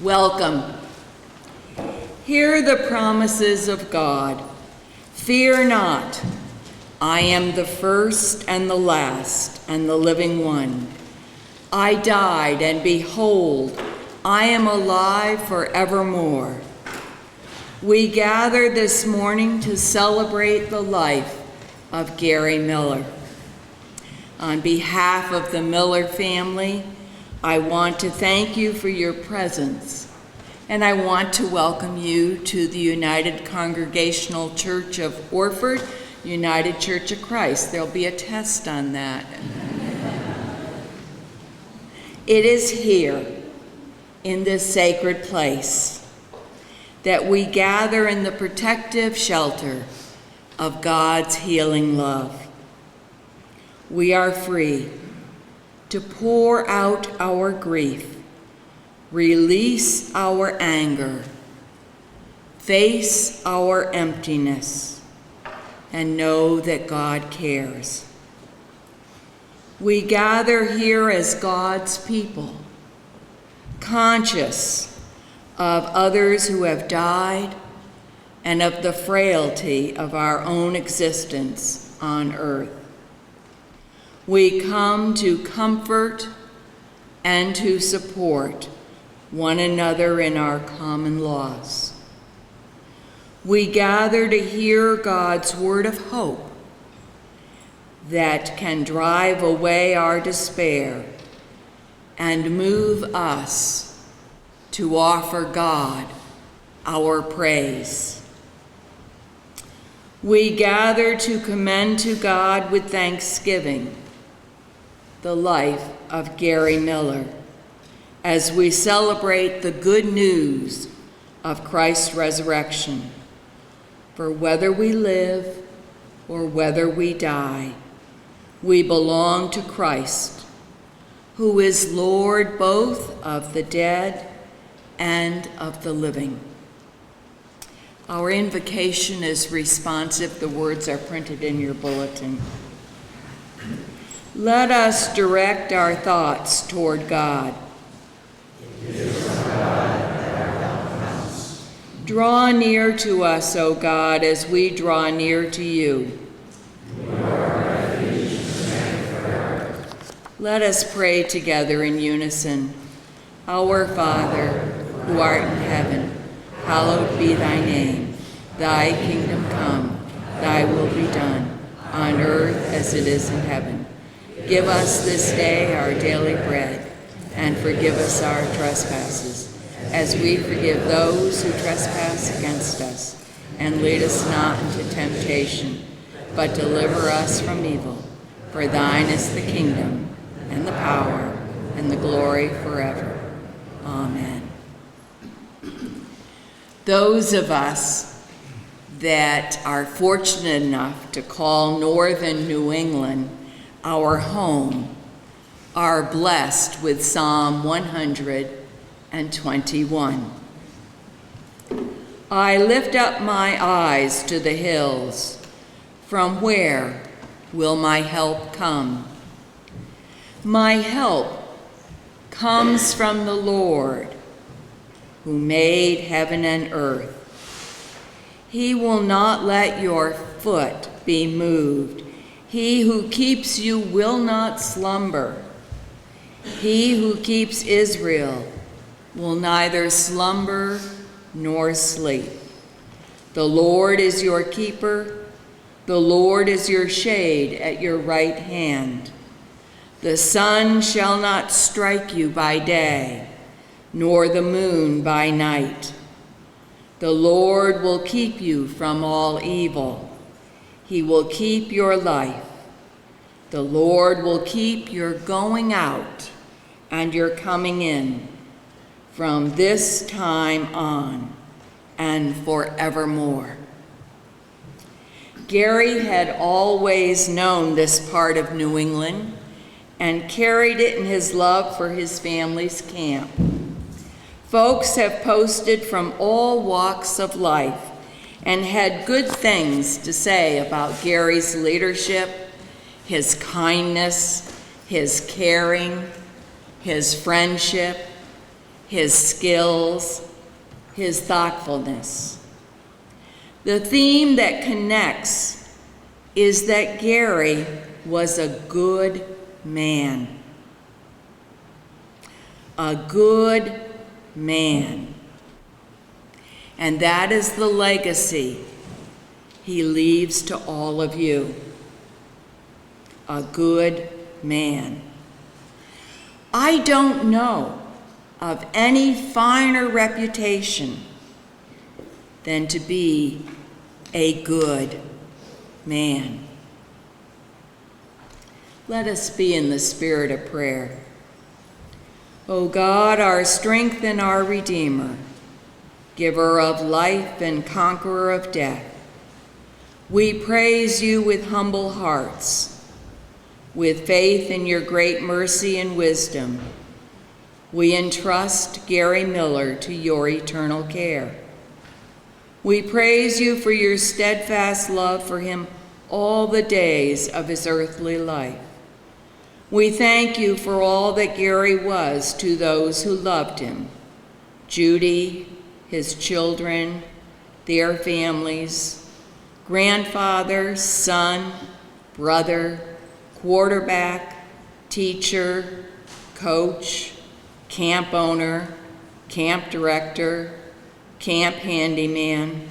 Welcome. Hear the promises of God. Fear not. I am the first and the last and the living one. I died, and behold, I am alive forevermore. We gather this morning to celebrate the life of Gary Miller. On behalf of the Miller family, I want to thank you for your presence, and I want to welcome you to the United Congregational Church of Orford, United Church of Christ. There'll be a test on that. It is here, in this sacred place, that we gather in the protective shelter of God's healing love. We are free to pour out our grief, release our anger, face our emptiness, and know that God cares. We gather here as God's people, conscious of others who have died and of the frailty of our own existence on earth. We come to comfort and to support one another in our common loss. We gather to hear God's word of hope that can drive away our despair and move us to offer God our praise. We gather to commend to God with thanksgiving the life of Gary Miller as we celebrate the good news of Christ's resurrection. For whether we live or whether we die, we belong to Christ, who is Lord both of the dead and of the living. Our invocation is responsive. The words are printed in your bulletin. Let us direct our thoughts toward God. Draw near to us, O God, as we draw near to you. Let us pray together in unison. Our Father, who art in heaven, hallowed be thy name. Thy kingdom come, thy will be done, on earth as it is in heaven. Give us this day our daily bread, and forgive us our trespasses, as we forgive those who trespass against us. And lead us not into temptation, but deliver us from evil. For thine is the kingdom, and the power, and the glory forever. Amen. Those of us that are fortunate enough to call northern New England our home are blessed with Psalm 121. I lift up my eyes to the hills. From where will my help come? My help comes from the Lord, who made heaven and earth. He will not let your foot be moved. He who keeps you will not slumber. He who keeps Israel will neither slumber nor sleep. The Lord is your keeper. The Lord is your shade at your right hand. The sun shall not strike you by day, nor the moon by night. The Lord will keep you from all evil. He will keep your life. The Lord will keep your going out and your coming in from this time on and forevermore. Gary had always known this part of New England and carried it in his love for his family's camp. Folks have posted from all walks of life and had good things to say about Gary's leadership, his kindness, his caring, his friendship, his skills, his thoughtfulness. The theme that connects is that Gary was a good man. A good man. And that is the legacy he leaves to all of you. A good man. I don't know of any finer reputation than to be a good man. Let us be in the spirit of prayer. O God, our strength and our Redeemer, giver of life and conqueror of death, we praise you with humble hearts. With faith in your great mercy and wisdom, we entrust Gary Miller to your eternal care. We praise you for your steadfast love for him all the days of his earthly life. We thank you for all that Gary was to those who loved him, Judy, his children, their families, grandfather, son, brother, quarterback, teacher, coach, camp owner, camp director, camp handyman,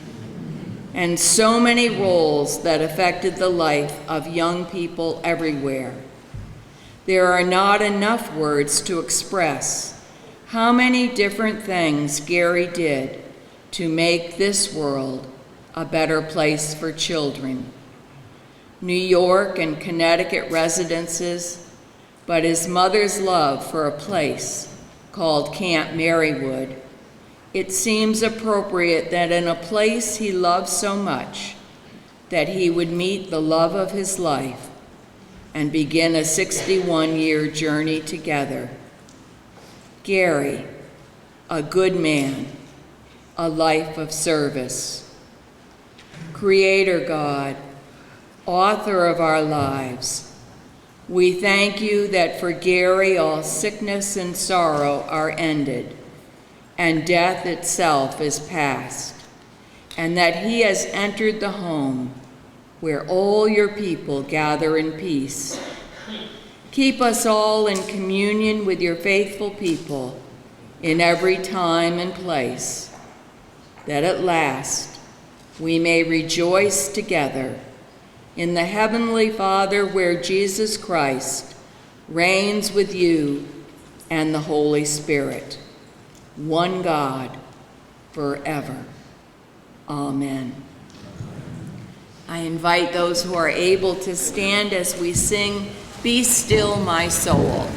and so many roles that affected the life of young people everywhere. There are not enough words to express how many different things Gary did to make this world a better place for children. New York and Connecticut residences, but his mother's love for a place called Camp Marywood. It seems appropriate that in a place he loved so much, that he would meet the love of his life and begin a 61-year journey together. Gary, a good man, a life of service. Creator God, author of our lives, we thank you that for Gary all sickness and sorrow are ended, and death itself is past, and that he has entered the home where all your people gather in peace. Keep us all in communion with your faithful people in every time and place, that at last we may rejoice together in the Heavenly Father, where Jesus Christ reigns with you and the Holy Spirit, one God, forever. Amen. I invite those who are able to stand as we sing, "Be Still My Soul."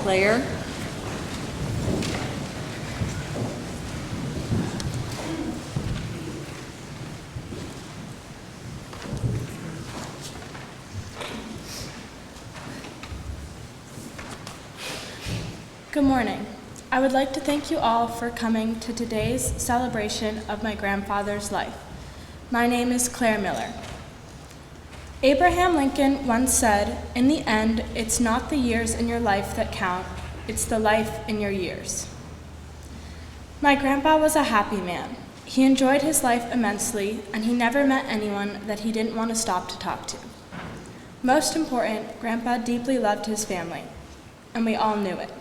Claire. Good morning. I would like to thank you all for coming to today's celebration of my grandfather's life. My name is Claire Miller. Abraham Lincoln once said, "In the end, it's not the years in your life that count, it's the life in your years." My grandpa was a happy man. He enjoyed his life immensely, and he never met anyone that he didn't want to stop to talk to. Most important, Grandpa deeply loved his family, and we all knew it.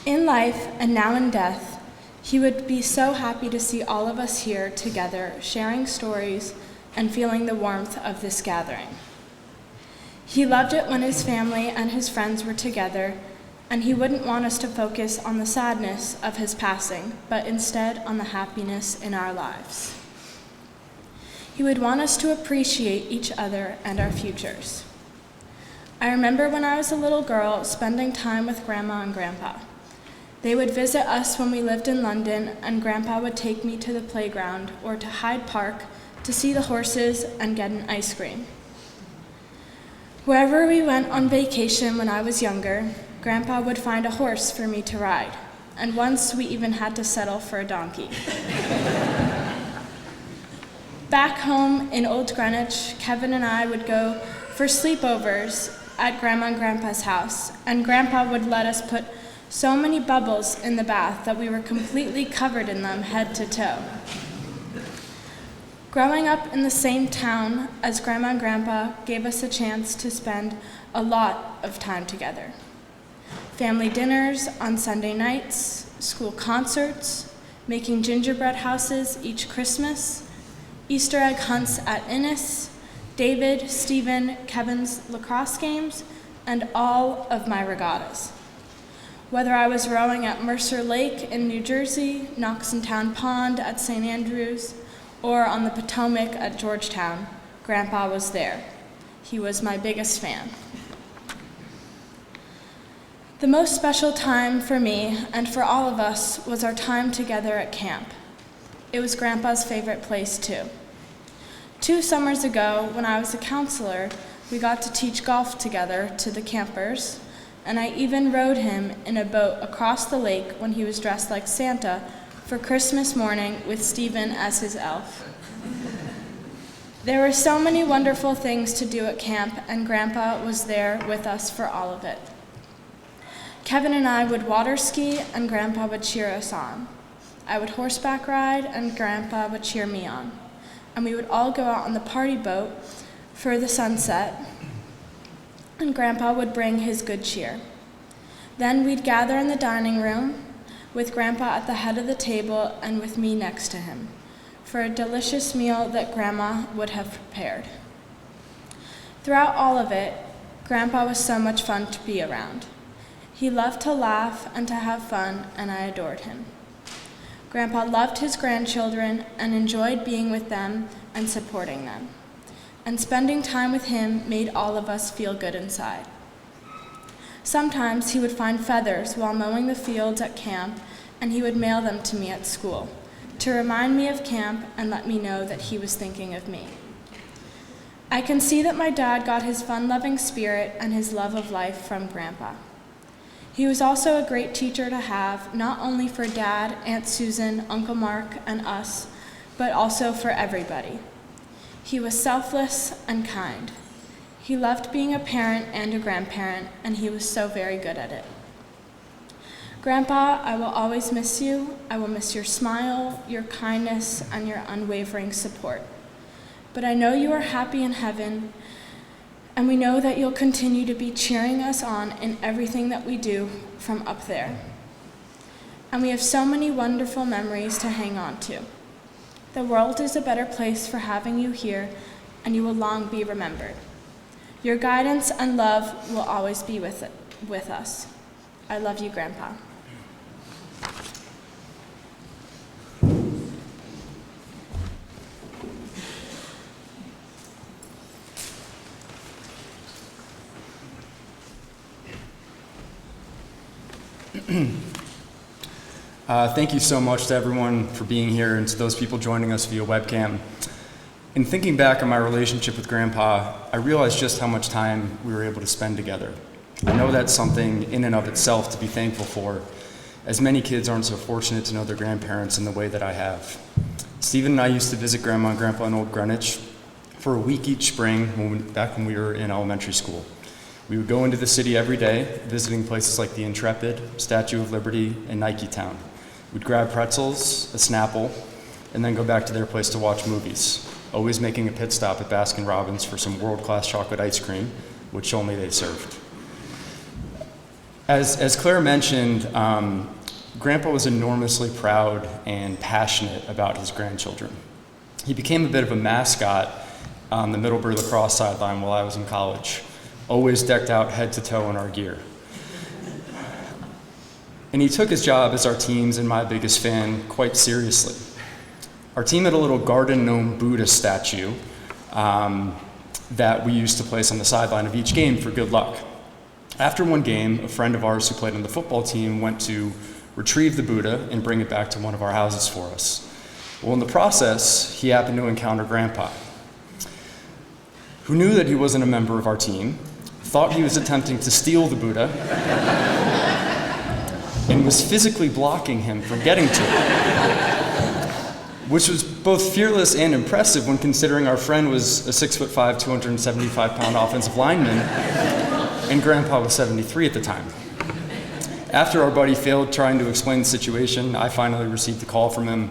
In life and now in death, he would be so happy to see all of us here together, sharing stories and feeling the warmth of this gathering. He loved it when his family and his friends were together, and he wouldn't want us to focus on the sadness of his passing, but instead on the happiness in our lives. He would want us to appreciate each other and our futures. I remember when I was a little girl spending time with Grandma and Grandpa. They would visit us when we lived in London, and Grandpa would take me to the playground or to Hyde Park to see the horses and get an ice cream. Wherever we went on vacation when I was younger, Grandpa would find a horse for me to ride, and once we even had to settle for a donkey. Back home in Old Greenwich, Kevin and I would go for sleepovers at Grandma and Grandpa's house, and Grandpa would let us put so many bubbles in the bath that we were completely covered in them head to toe. Growing up in the same town as Grandma and Grandpa gave us a chance to spend a lot of time together. Family dinners on Sunday nights, school concerts, making gingerbread houses each Christmas, Easter egg hunts at Innis, David, Stephen, Kevin's lacrosse games, and all of my regattas. Whether I was rowing at Mercer Lake in New Jersey, Knoxontown Pond at St. Andrews, or on the Potomac at Georgetown, Grandpa was there. He was my biggest fan. The most special time for me and for all of us was our time together at camp. It was Grandpa's favorite place too. 2 summers ago, when I was a counselor, we got to teach golf together to the campers, and I even rowed him in a boat across the lake when he was dressed like Santa for Christmas morning with Stephen as his elf. There were so many wonderful things to do at camp, and Grandpa was there with us for all of it. Kevin and I would water ski, and Grandpa would cheer us on. I would horseback ride, and Grandpa would cheer me on. And we would all go out on the party boat for the sunset, and Grandpa would bring his good cheer. Then we'd gather in the dining room with Grandpa at the head of the table and with me next to him for a delicious meal that Grandma would have prepared. Throughout all of it, Grandpa was so much fun to be around. He loved to laugh and to have fun, and I adored him. Grandpa loved his grandchildren and enjoyed being with them and supporting them. And spending time with him made all of us feel good inside. Sometimes he would find feathers while mowing the fields at camp, and he would mail them to me at school to remind me of camp and let me know that he was thinking of me. I can see that my dad got his fun-loving spirit and his love of life from Grandpa. He was also a great teacher to have, not only for Dad, Aunt Susan, Uncle Mark, and us, but also for everybody. He was selfless and kind. He loved being a parent and a grandparent, and he was so very good at it. Grandpa, I will always miss you. I will miss your smile, your kindness, and your unwavering support. But I know you are happy in heaven, and we know that you'll continue to be cheering us on in everything that we do from up there. And we have so many wonderful memories to hang on to. The world is a better place for having you here, and you will long be remembered. Your guidance and love will always be with us. I love you, Grandpa. Thank you so much to everyone for being here and to those people joining us via webcam. In thinking back on my relationship with Grandpa, I realized just how much time we were able to spend together. I know that's something in and of itself to be thankful for, as many kids aren't so fortunate to know their grandparents in the way that I have. Stephen and I used to visit Grandma and Grandpa in Old Greenwich for a week each spring back when we were in elementary school. We would go into the city every day, visiting places like the Intrepid, Statue of Liberty, and Nike Town. We'd grab pretzels, a Snapple, and then go back to their place to watch movies, always making a pit stop at Baskin Robbins for some world-class chocolate ice cream, which only they served. As Claire mentioned, Grandpa was enormously proud and passionate about his grandchildren. He became a bit of a mascot on the Middlebury lacrosse sideline while I was in college, always decked out head to toe in our gear. And he took his job as our team's and my biggest fan quite seriously. Our team had a little garden gnome Buddha statue that we used to place on the sideline of each game for good luck. After one game, a friend of ours who played on the football team went to retrieve the Buddha and bring it back to one of our houses for us. Well, in the process, he happened to encounter Grandpa, who knew that he wasn't a member of our team, thought he was attempting to steal the Buddha, and was physically blocking him from getting to it, which was both fearless and impressive when considering our friend was a 6'5", 275-pound offensive lineman, and Grandpa was 73 at the time. After our buddy failed trying to explain the situation, I finally received a call from him.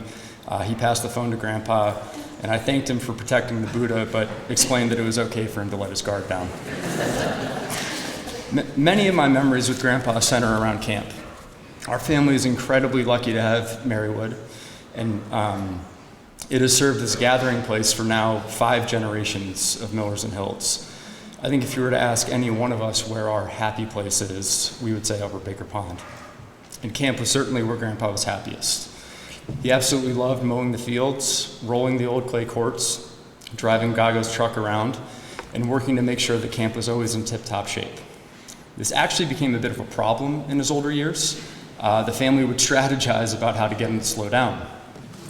He passed the phone to Grandpa, and I thanked him for protecting the Buddha, but explained that it was okay for him to let his guard down. Many of my memories with Grandpa center around camp. Our family is incredibly lucky to have Marywood, and it has served as a gathering place for now 5 generations of Millers and Hills. I think if you were to ask any one of us where our happy place is, we would say over Baker Pond. And camp was certainly where Grandpa was happiest. He absolutely loved mowing the fields, rolling the old clay courts, driving Gago's truck around, and working to make sure that camp was always in tip-top shape. This actually became a bit of a problem in his older years. The family would strategize about how to get him to slow down,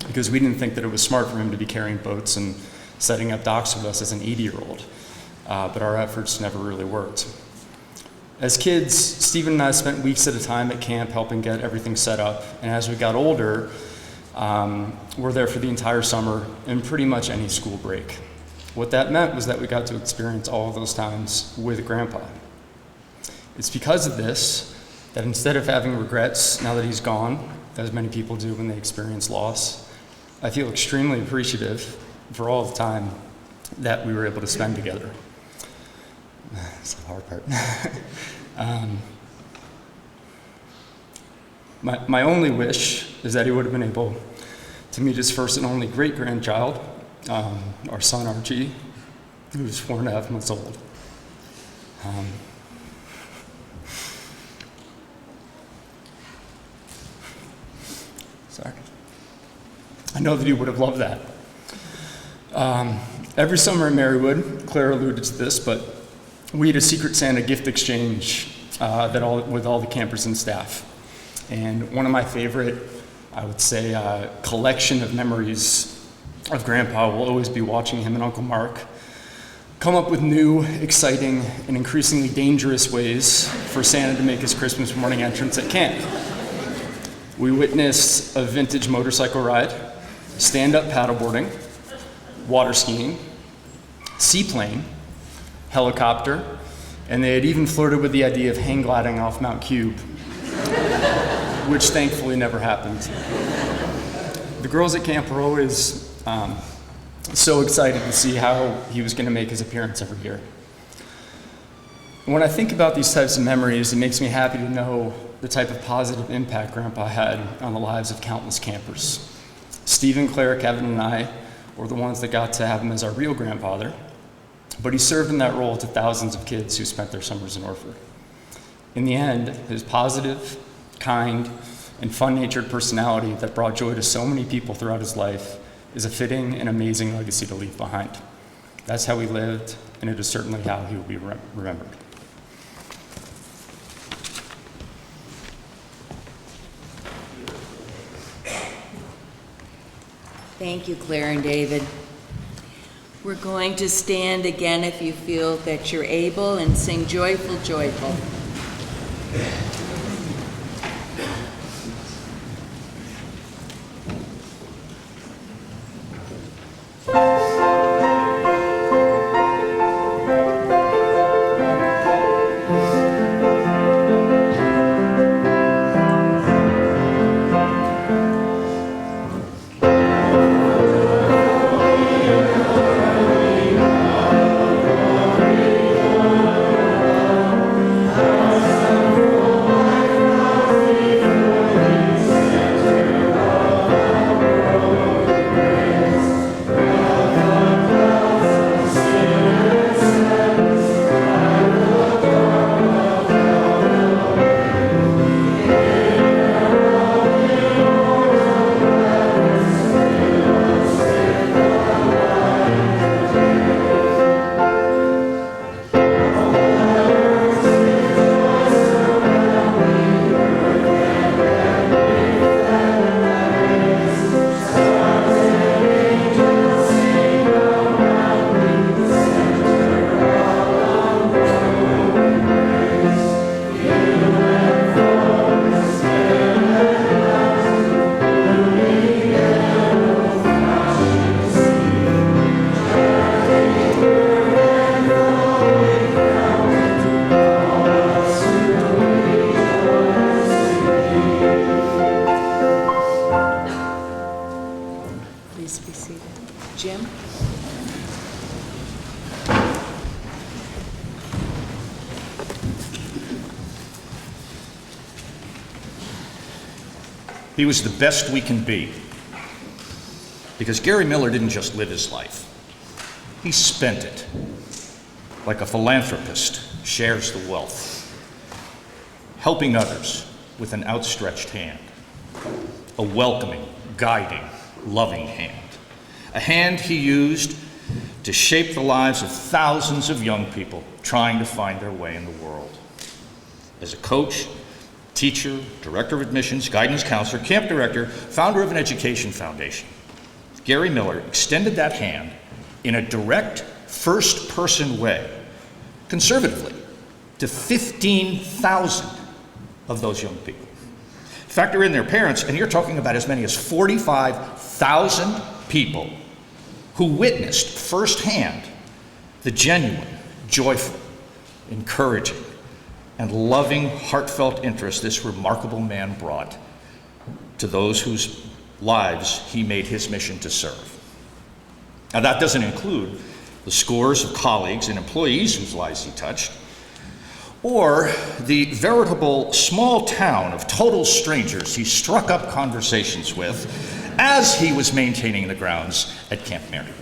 because we didn't think that it was smart for him to be carrying boats and setting up docks with us as an 80-year-old. But our efforts never really worked. As kids, Stephen and I spent weeks at a time at camp helping get everything set up, and as we got older, we're there for the entire summer and pretty much any school break. What that meant was that we got to experience all of those times with Grandpa. It's because of this that instead of having regrets now that he's gone, as many people do when they experience loss, I feel extremely appreciative for all the time that we were able to spend together. That's the hard part. My only wish is that he would have been able to meet his first and only great-grandchild, our son Archie, who's 4.5 months old. Sorry. I know that he would have loved that. Every summer in Marywood, Claire alluded to this, but we had a Secret Santa gift exchange with all the campers and staff. And one of my favorite, I would say, collection of memories of Grandpa will always be watching him and Uncle Mark come up with new, exciting, and increasingly dangerous ways for Santa to make his Christmas morning entrance at camp. We witnessed a vintage motorcycle ride, stand-up paddleboarding, water skiing, seaplane, helicopter, and they had even flirted with the idea of hang gliding off Mount Cube, which thankfully never happened. The girls at camp were always so excited to see how he was going to make his appearance every year. When I think about these types of memories, it makes me happy to know the type of positive impact Grandpa had on the lives of countless campers. Stephen, Claire, Kevin, and I were the ones that got to have him as our real grandfather, but he served in that role to thousands of kids who spent their summers in Orford. In the end, his positive, kind, and fun-natured personality that brought joy to so many people throughout his life is a fitting and amazing legacy to leave behind. That's how he lived, and it is certainly how he will be remembered. Thank you, Claire and David. We're going to stand again if you feel that you're able and sing Joyful, Joyful. Please be seated. Jim? He was the best we can be. Because Gary Miller didn't just live his life. He spent it. Like a philanthropist shares the wealth. Helping others with an outstretched hand. A welcoming, guiding, loving hand. A hand he used to shape the lives of thousands of young people trying to find their way in the world. As a coach, teacher, director of admissions, guidance counselor, camp director, founder of an education foundation, Gary Miller extended that hand in a direct, first-person way, conservatively, to 15,000 of those young people. Factor in their parents, and you're talking about as many as 45,000 people who witnessed firsthand the genuine, joyful, encouraging, and loving, heartfelt interest this remarkable man brought to those whose lives he made his mission to serve. Now, that doesn't include the scores of colleagues and employees whose lives he touched, or the veritable small town of total strangers he struck up conversations with as he was maintaining the grounds at Camp Marywood.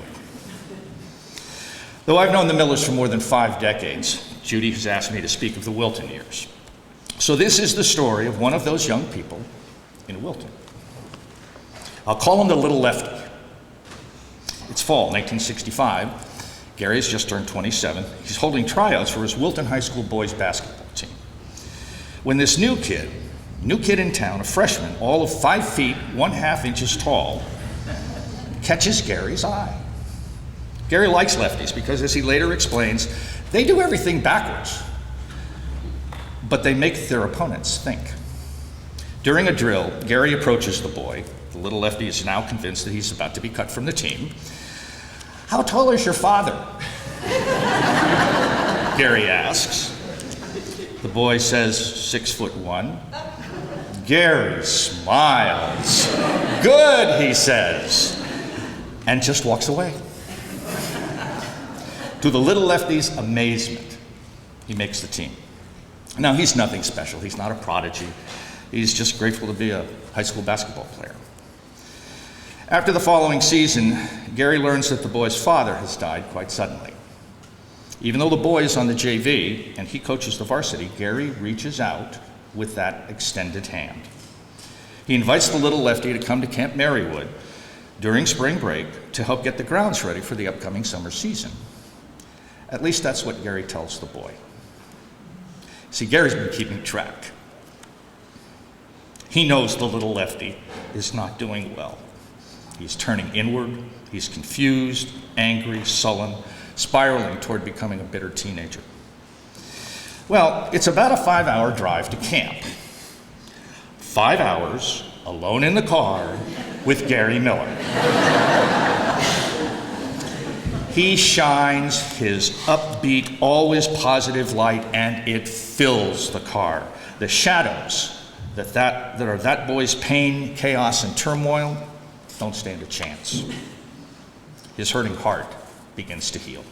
Though I've known the Millers for more than 5 decades, Judy has asked me to speak of the Wilton years. So this is the story of one of those young people in Wilton. I'll call him the Little Lefty. It's fall, 1965. Gary has just turned 27. He's holding tryouts for his Wilton High School boys basketball team. When this new kid in town, a freshman, all of 5 feet, 1/2 inches tall, catches Gary's eye. Gary likes lefties because, as he later explains, they do everything backwards, but they make their opponents think. During a drill, Gary approaches the boy. The little lefty is now convinced that he's about to be cut from the team. "How tall is your father?" Gary asks. The boy says 6'1". Gary smiles. "Good," he says, and just walks away. To the little lefty's amazement, he makes the team. Now, he's nothing special. He's not a prodigy. He's just grateful to be a high school basketball player. After the following season, Gary learns that the boy's father has died quite suddenly. Even though the boy is on the JV and he coaches the varsity, Gary reaches out with that extended hand. He invites the little lefty to come to Camp Marywood during spring break to help get the grounds ready for the upcoming summer season. At least that's what Gary tells the boy. See, Gary's been keeping track. He knows the little lefty is not doing well. He's turning inward. He's confused, angry, sullen, spiraling toward becoming a bitter teenager. Well, it's about a 5-hour drive to camp. 5 hours alone in the car with Gary Miller. He shines his upbeat, always positive light, and it fills the car. The shadows that are that boy's pain, chaos, and turmoil don't stand a chance. His hurting heart begins to heal.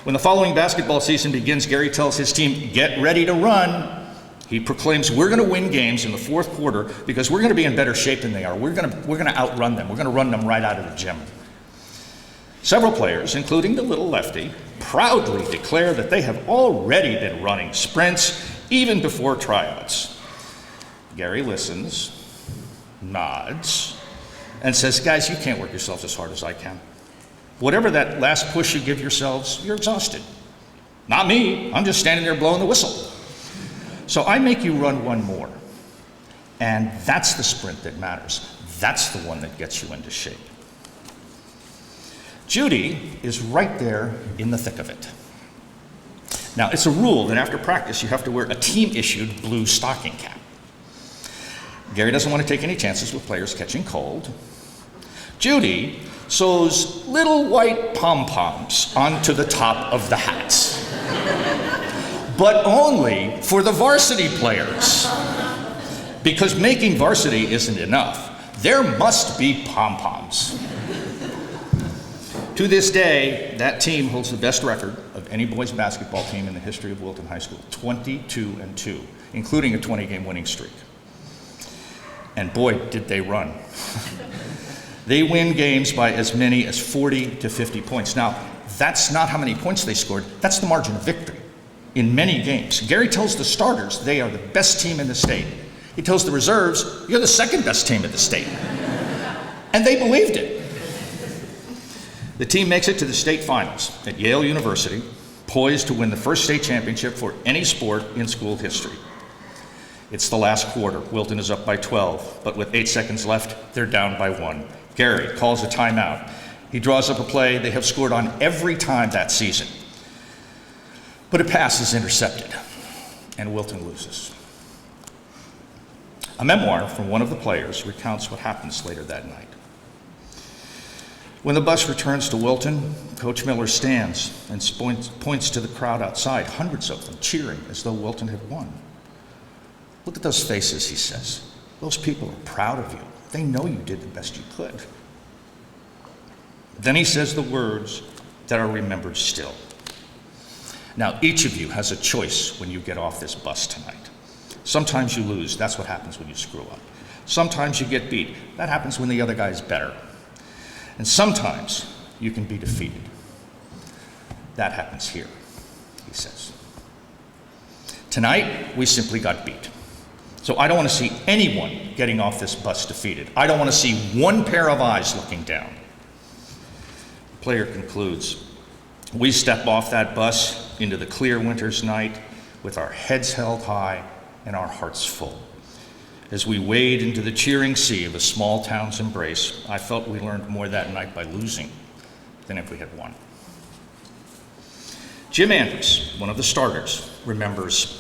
When the following basketball season begins, Gary tells his team, "Get ready to run." He proclaims, "We're going to win games in the fourth quarter because we're going to be in better shape than they are. We're going to outrun them. We're going to run them right out of the gym." Several players, including the little lefty, proudly declare that they have already been running sprints even before tryouts. Gary listens, nods, and says, "Guys, you can't work yourselves as hard as I can. Whatever that last push you give yourselves, you're exhausted. Not me. I'm just standing there blowing the whistle. So I make you run one more. And that's the sprint that matters. That's the one that gets you into shape." Judy is right there in the thick of it. Now, it's a rule that after practice you have to wear a team-issued blue stocking cap. Gary doesn't want to take any chances with players catching cold. Judy sews little white pom-poms onto the top of the hats, but only for the varsity players. Because making varsity isn't enough. There must be pom-poms. To this day, that team holds the best record of any boys basketball team in the history of Wilton High School, 22-2, including a 20-game winning streak. And boy, did they run. They win games by as many as 40 to 50 points. Now, that's not how many points they scored. That's the margin of victory in many games. Gary tells the starters they are the best team in the state. He tells the reserves, "You're the second best team in the state." And they believed it. The team makes it to the state finals at Yale University, poised to win the first state championship for any sport in school history. It's the last quarter. Wilton is up by 12, but with 8 seconds left, they're down by 1. Gary calls a timeout. He draws up a play they have scored on every time that season. But a pass is intercepted, and Wilton loses. A memoir from one of the players recounts what happens later that night. When the bus returns to Wilton, Coach Miller stands and points to the crowd outside, hundreds of them cheering as though Wilton had won. "Look at those faces," he says. "Those people are proud of you. They know you did the best you could." Then he says the words that are remembered still. "Now, each of you has a choice when you get off this bus tonight. Sometimes you lose. That's what happens when you screw up. Sometimes you get beat. That happens when the other guy is better. And sometimes you can be defeated. That happens here," he says. "Tonight, we simply got beat. So I don't want to see anyone getting off this bus defeated. I don't want to see one pair of eyes looking down." The player concludes, "We step off that bus into the clear winter's night with our heads held high and our hearts full. As we wade into the cheering sea of a small town's embrace, I felt we learned more that night by losing than if we had won." Jim Andrews, one of the starters, remembers,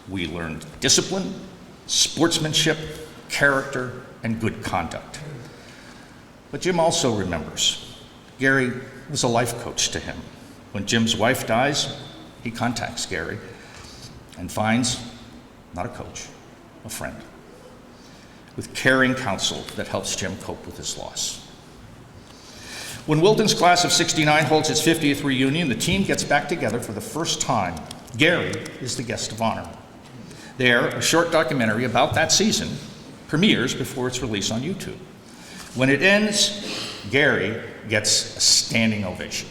"We learned discipline, sportsmanship, character, and good conduct." But Jim also remembers Gary was a life coach to him. When Jim's wife dies, he contacts Gary and finds not a coach, a friend, with caring counsel that helps Jim cope with his loss. When Wilton's class of '69 holds its 50th reunion, the team gets back together for the first time. Gary is the guest of honor. There, a short documentary about that season premieres before its release on YouTube. When it ends, Gary gets a standing ovation.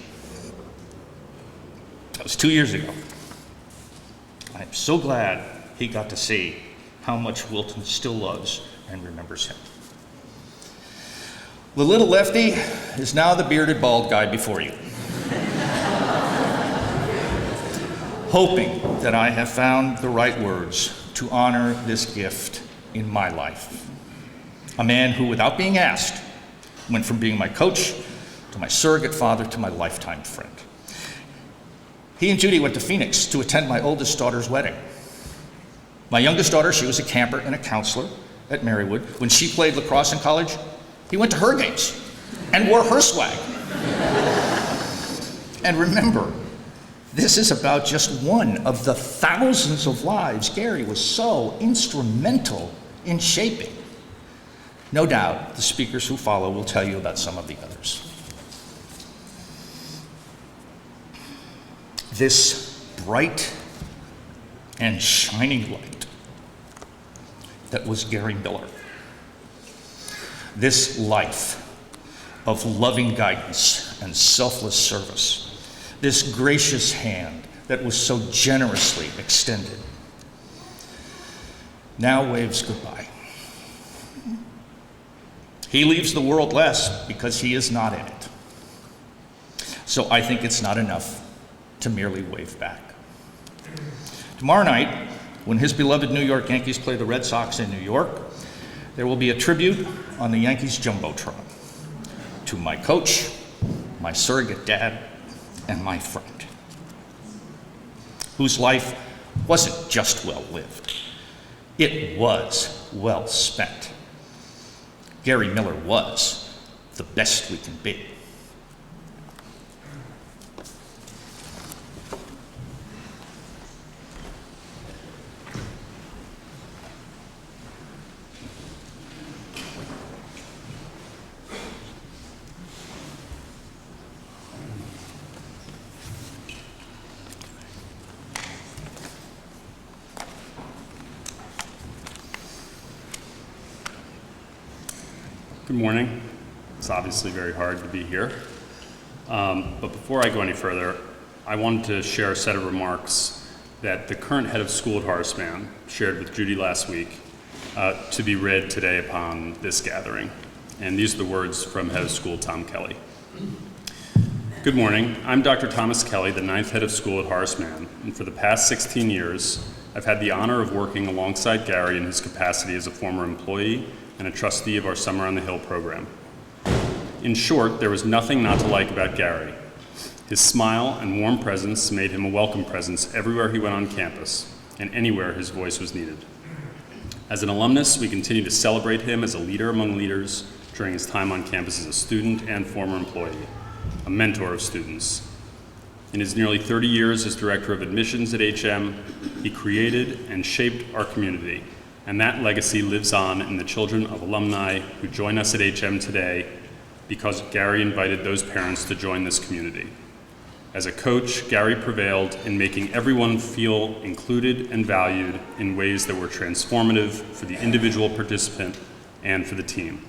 That was 2 years ago. I'm so glad he got to see how much Wilton still loves and remembers him. The little lefty is now the bearded bald guy before you. Hoping that I have found the right words to honor this gift in my life. A man who, without being asked, went from being my coach to my surrogate father to my lifetime friend. He and Judy went to Phoenix to attend my oldest daughter's wedding. My youngest daughter, she was a camper and a counselor at Marywood. When she played lacrosse in college, he went to her games and wore her swag. And remember, this is about just one of the thousands of lives Gary was so instrumental in shaping. No doubt, the speakers who follow will tell you about some of the others. This bright and shining light that was Gary Miller. This life of loving guidance and selfless service. This gracious hand that was so generously extended. Now waves goodbye. He leaves the world less because he is not in it. So I think it's not enough to merely wave back. Tomorrow night, when his beloved New York Yankees play the Red Sox in New York, there will be a tribute on the Yankees Jumbotron to my coach, my surrogate dad, and my friend, whose life wasn't just well lived, it was well spent. Gary Miller was the best we can be. Good morning. It's obviously very hard to be here. But before I go any further, I wanted to share a set of remarks that the current head of school at Horace Mann shared with Judy last week to be read today upon this gathering. And these are the words from head of school Tom Kelly. Good morning. I'm Dr. Thomas Kelly, the 9th head of school at Horace Mann, and for the past 16 years, I've had the honor of working alongside Gary in his capacity as a former employee and a trustee of our Summer on the Hill program. In short, there was nothing not to like about Gary. His smile and warm presence made him a welcome presence everywhere he went on campus and anywhere his voice was needed. As an alumnus, we continue to celebrate him as a leader among leaders during his time on campus as a student and former employee, a mentor of students. In his nearly 30 years as director of admissions at HM, he created and shaped our community, and that legacy lives on in the children of alumni who join us at HM today because Gary invited those parents to join this community. As a coach, Gary prevailed in making everyone feel included and valued in ways that were transformative for the individual participant and for the team.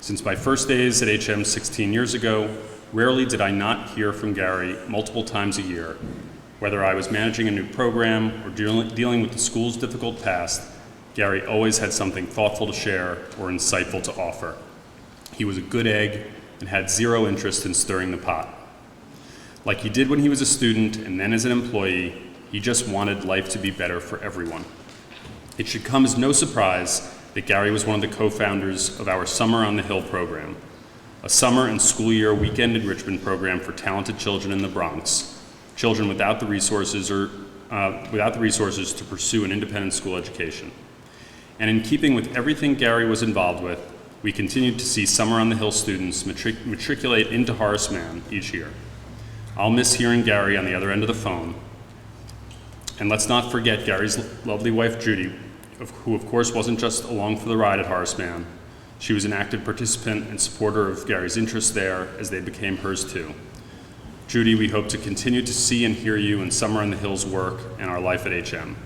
Since my first days at HM 16 years ago, rarely did I not hear from Gary multiple times a year, whether I was managing a new program or dealing with the school's difficult past. Gary always had something thoughtful to share or insightful to offer. He was a good egg and had zero interest in stirring the pot. Like he did when he was a student and then as an employee, he just wanted life to be better for everyone. It should come as no surprise that Gary was one of the co-founders of our Summer on the Hill program, a summer and school year weekend enrichment program for talented children in the Bronx, children without the resources to pursue an independent school education. And in keeping with everything Gary was involved with, we continued to see Summer on the Hill students matriculate into Horace Mann each year. I'll miss hearing Gary on the other end of the phone. And let's not forget Gary's lovely wife, Judy, who of course wasn't just along for the ride at Horace Mann. She was an active participant and supporter of Gary's interests there as they became hers too. Judy, we hope to continue to see and hear you in Summer on the Hill's work and our life at HM.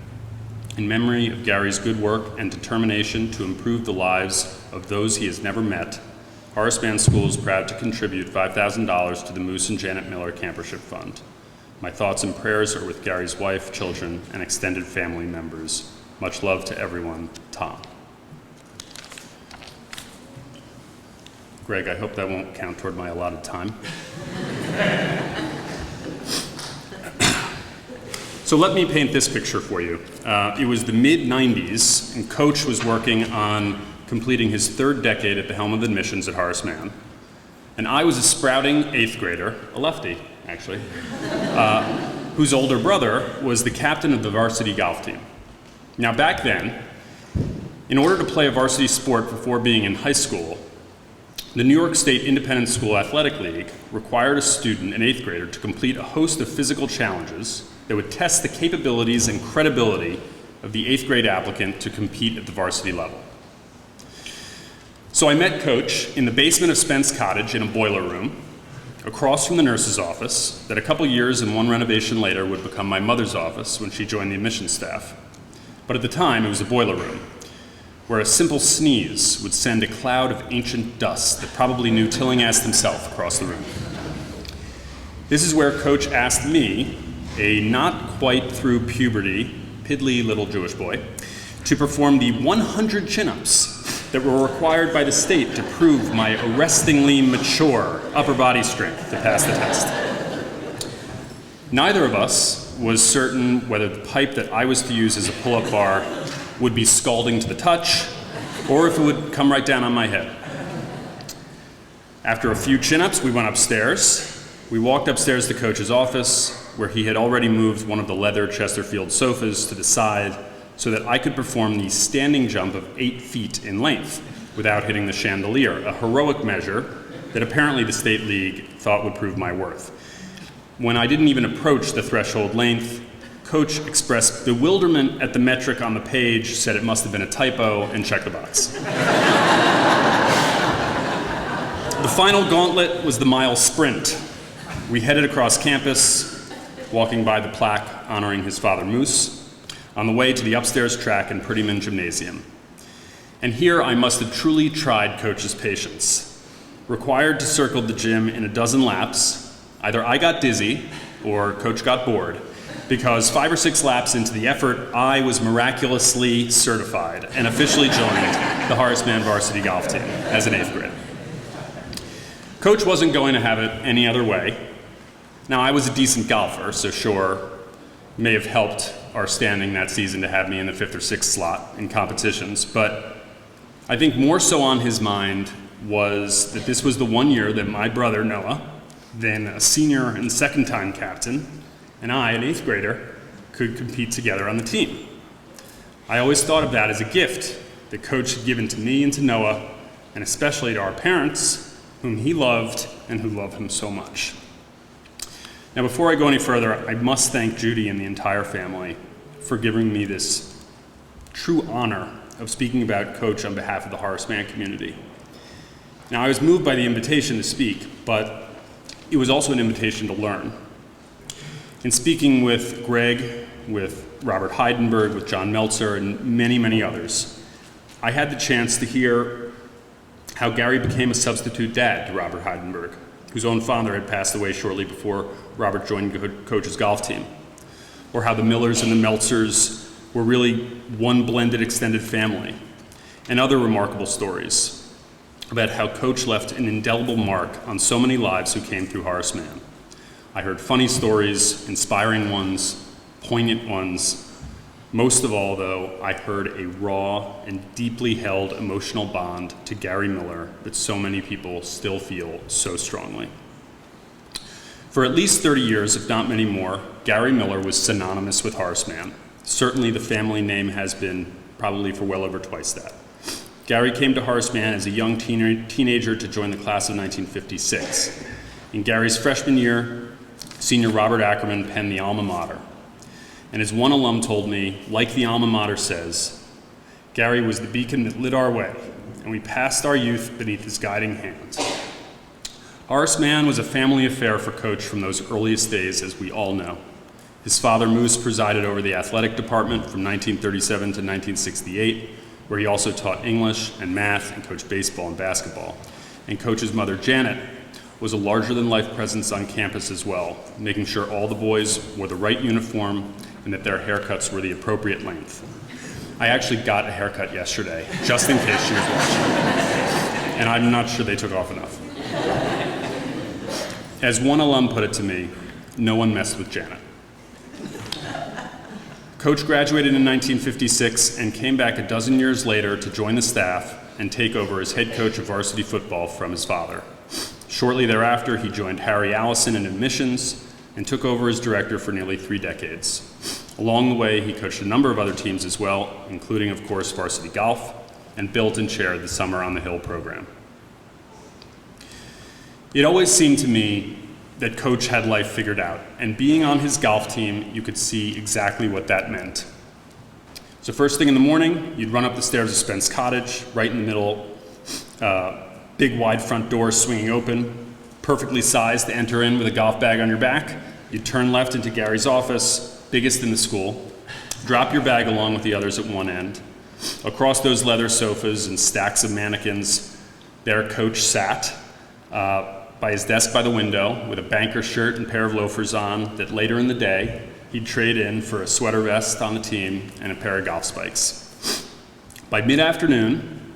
In memory of Gary's good work and determination to improve the lives of those he has never met, Horace Mann School is proud to contribute $5,000 to the Moose and Janet Miller Campership Fund. My thoughts and prayers are with Gary's wife, children, and extended family members. Much love to everyone, Tom. Greg, I hope that won't count toward my allotted time. So let me paint this picture for you. It was the mid-90s, and Coach was working on completing his third decade at the helm of admissions at Horace Mann. And I was a sprouting 8th grader, a lefty, actually, whose older brother was the captain of the varsity golf team. Now, back then, in order to play a varsity sport before being in high school, the New York State Independent School Athletic League required a student, an 8th grader, to complete a host of physical challenges that would test the capabilities and credibility of the 8th grade applicant to compete at the varsity level. So I met Coach in the basement of Spence Cottage in a boiler room, across from the nurse's office, that a couple years and one renovation later would become my mother's office when she joined the admissions staff. But at the time, it was a boiler room, where a simple sneeze would send a cloud of ancient dust that probably knew Tillinghast himself across the room. This is where Coach asked me, a not quite through puberty, piddly little Jewish boy, to perform the 100 chin-ups that were required by the state to prove my arrestingly mature upper body strength to pass the test. Neither of us was certain whether the pipe that I was to use as a pull-up bar would be scalding to the touch, or if it would come right down on my head. After a few chin-ups, we went upstairs. We walked upstairs to Coach's office, where he had already moved one of the leather Chesterfield sofas to the side so that I could perform the standing jump of 8 feet in length without hitting the chandelier, a heroic measure that apparently the State League thought would prove my worth. When I didn't even approach the threshold length, Coach expressed bewilderment at the metric on the page, said it must have been a typo, and checked the box. The final gauntlet was the mile sprint. We headed across campus, walking by the plaque honoring his father Moose, on the way to the upstairs track in Prettyman Gymnasium. And here I must have truly tried Coach's patience. Required to circle the gym in a dozen laps, either I got dizzy or Coach got bored, because 5 or 6 laps into the effort, I was miraculously certified and officially joined the Horace Mann varsity golf team as an 8th grader. Coach wasn't going to have it any other way. Now, I was a decent golfer, so sure, may have helped our standing that season to have me in the 5th or 6th slot in competitions, but I think more so on his mind was that this was the one year that my brother, Noah, then a senior and second-time captain, and I, an 8th grader, could compete together on the team. I always thought of that as a gift that Coach had given to me and to Noah, and especially to our parents, whom he loved and who love him so much. Now, before I go any further, I must thank Judy and the entire family for giving me this true honor of speaking about Coach on behalf of the Horace Mann community. Now, I was moved by the invitation to speak, but it was also an invitation to learn. In speaking with Greg, with Robert Heidenberg, with John Meltzer, and many, many others, I had the chance to hear how Gary became a substitute dad to Robert Heidenberg, whose own father had passed away shortly before Robert joined Coach's golf team, or how the Millers and the Meltzers were really one blended extended family, and other remarkable stories about how Coach left an indelible mark on so many lives who came through Horace Mann. I heard funny stories, inspiring ones, poignant ones. Most of all, though, I heard a raw and deeply held emotional bond to Gary Miller that so many people still feel so strongly. For at least 30 years, if not many more, Gary Miller was synonymous with Horace Mann. Certainly the family name has been probably for well over twice that. Gary came to Horace Mann as a young teenager to join the class of 1956. In Gary's freshman year, senior Robert Ackerman penned the alma mater. And as one alum told me, like the alma mater says, Gary was the beacon that lit our way, and we passed our youth beneath his guiding hand. Horace Mann was a family affair for Coach from those earliest days, as we all know. His father, Moose, presided over the athletic department from 1937 to 1968, where he also taught English and math and coached baseball and basketball. And Coach's mother, Janet, was a larger-than-life presence on campus as well, making sure all the boys wore the right uniform and that their haircuts were the appropriate length. I actually got a haircut yesterday, just in case she was watching. And I'm not sure they took off enough. As one alum put it to me, no one messed with Janet. Coach graduated in 1956 and came back a dozen years later to join the staff and take over as head coach of varsity football from his father. Shortly thereafter, he joined Harry Allison in admissions and took over as director for nearly 3 decades. Along the way, he coached a number of other teams as well, including, of course, varsity golf, and built and chaired the Summer on the Hill program. It always seemed to me that Coach had life figured out, and being on his golf team, you could see exactly what that meant. So first thing in the morning, you'd run up the stairs of Spence Cottage, right in the middle, big wide front door swinging open, perfectly sized to enter in with a golf bag on your back. You'd turn left into Gary's office, biggest in the school, drop your bag along with the others at one end. Across those leather sofas and stacks of mannequins, there Coach sat by his desk by the window with a banker shirt and pair of loafers on that later in the day he'd trade in for a sweater vest on the team and a pair of golf spikes. By mid-afternoon,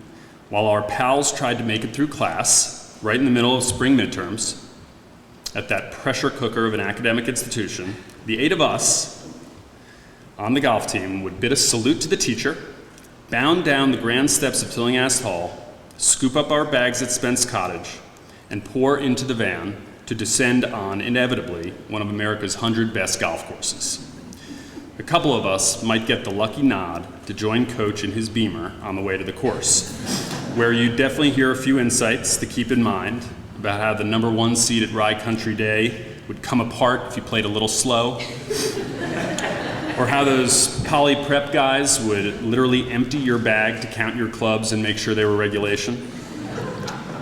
while our pals tried to make it through class, right in the middle of spring midterms, at that pressure cooker of an academic institution, the 8 of us on the golf team would bid a salute to the teacher, bound down the grand steps of Tillinghast Hall, scoop up our bags at Spence Cottage, and pour into the van to descend on, inevitably, one of America's 100 best golf courses. A couple of us might get the lucky nod to join Coach in his Beamer on the way to the course, where you definitely hear a few insights to keep in mind about how the number 1 seed at Rye Country Day would come apart if you played a little slow, or how those poly prep guys would literally empty your bag to count your clubs and make sure they were regulation.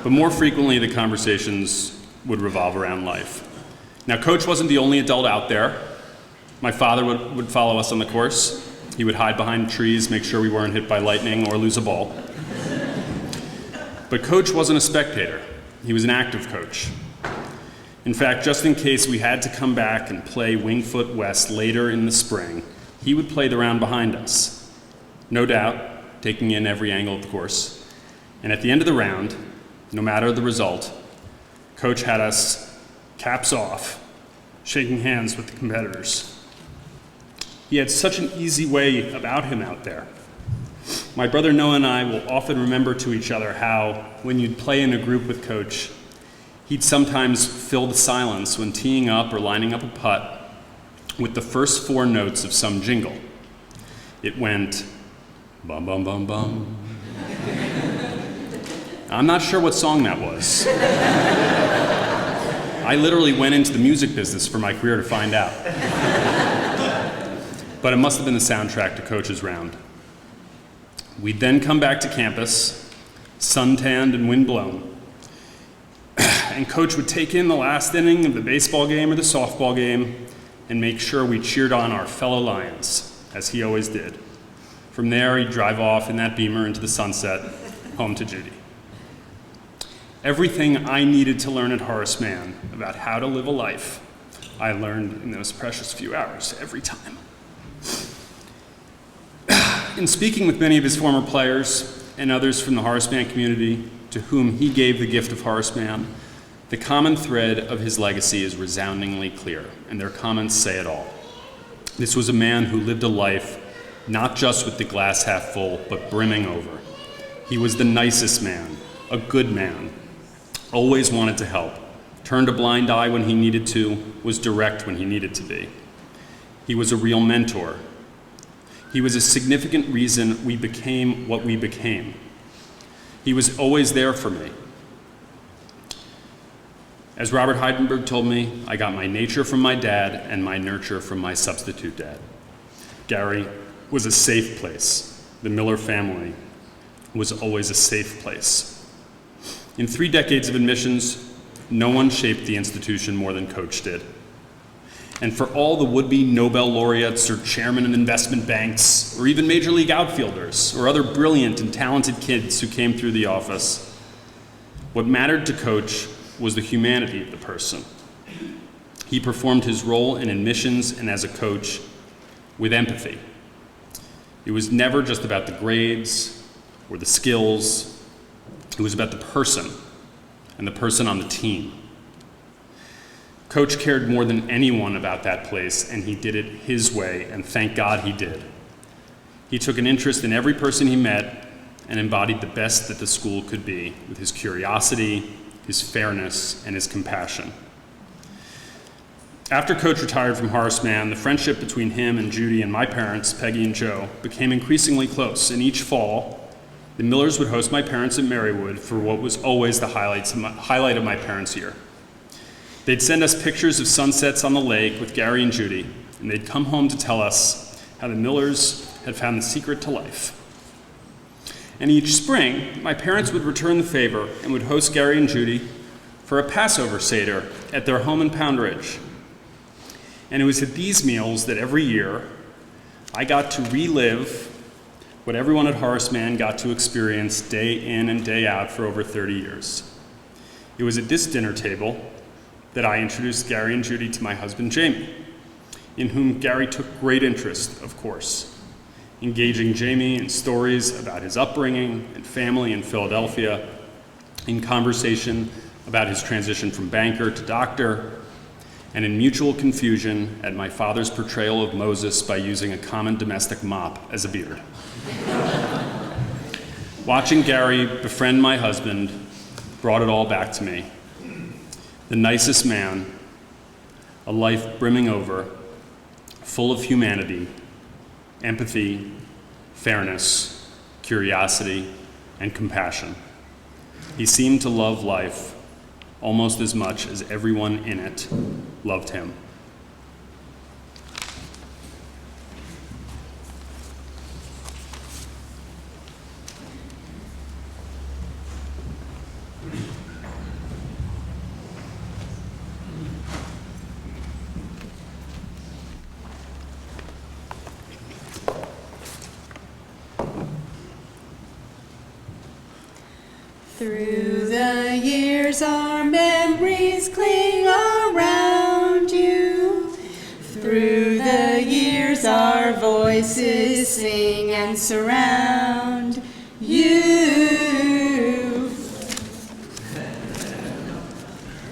But more frequently, the conversations would revolve around life. Now, Coach wasn't the only adult out there. My father would follow us on the course. He would hide behind trees, make sure we weren't hit by lightning or lose a ball. But Coach wasn't a spectator. He was an active coach. In fact, just in case we had to come back and play Wingfoot West later in the spring, he would play the round behind us, no doubt taking in every angle of the course. And at the end of the round, no matter the result, Coach had us caps off, shaking hands with the competitors. He had such an easy way about him out there. My brother Noah and I will often remember to each other how, when you'd play in a group with Coach, he'd sometimes fill the silence when teeing up or lining up a putt with the first 4 notes of some jingle. It went, bum, bum, bum, bum. I'm not sure what song that was. I literally went into the music business for my career to find out. But it must have been the soundtrack to Coach's round. We'd then come back to campus, suntanned and windblown, and Coach would take in the last inning of the baseball game or the softball game and make sure we cheered on our fellow Lions, as he always did. From there, he'd drive off in that Beamer into the sunset, home to Judy. Everything I needed to learn at Horace Mann about how to live a life, I learned in those precious few hours every time. In speaking with many of his former players and others from the Horace Mann community to whom he gave the gift of Horace Mann, the common thread of his legacy is resoundingly clear, and their comments say it all. This was a man who lived a life not just with the glass half full, but brimming over. He was the nicest man, a good man, always wanted to help, turned a blind eye when he needed to, was direct when he needed to be. He was a real mentor. He was a significant reason we became what we became. He was always there for me. As Robert Heidenberg told me, I got my nature from my dad and my nurture from my substitute dad. Gary was a safe place. The Miller family was always a safe place. In 3 decades of admissions, no one shaped the institution more than Coach did. And for all the would-be Nobel laureates or chairmen of investment banks, or even major league outfielders, or other brilliant and talented kids who came through the office, what mattered to Coach was the humanity of the person. He performed his role in admissions and as a coach with empathy. It was never just about the grades or the skills. It was about the person and the person on the team. Coach cared more than anyone about that place, and he did it his way, and thank God he did. He took an interest in every person he met and embodied the best that the school could be with his curiosity, his fairness, and his compassion. After Coach retired from Horace Mann, the friendship between him and Judy and my parents, Peggy and Joe, became increasingly close, and each fall, the Millers would host my parents at Marywood for what was always the highlight of my parents' year. They'd send us pictures of sunsets on the lake with Gary and Judy, and they'd come home to tell us how the Millers had found the secret to life. And each spring, my parents would return the favor and would host Gary and Judy for a Passover Seder at their home in Pound Ridge. And it was at these meals that every year I got to relive what everyone at Horace Mann got to experience day in and day out for over 30 years. It was at this dinner table that I introduced Gary and Judy to my husband, Jamie, in whom Gary took great interest, of course, engaging Jamie in stories about his upbringing and family in Philadelphia, in conversation about his transition from banker to doctor, and in mutual confusion at my father's portrayal of Moses by using a common domestic mop as a beard. Watching Gary befriend my husband brought it all back to me. The nicest man, a life brimming over, full of humanity, empathy, fairness, curiosity, and compassion. He seemed to love life almost as much as everyone in it loved him. Through the years our memories cling around you. Through the years our voices sing and surround you.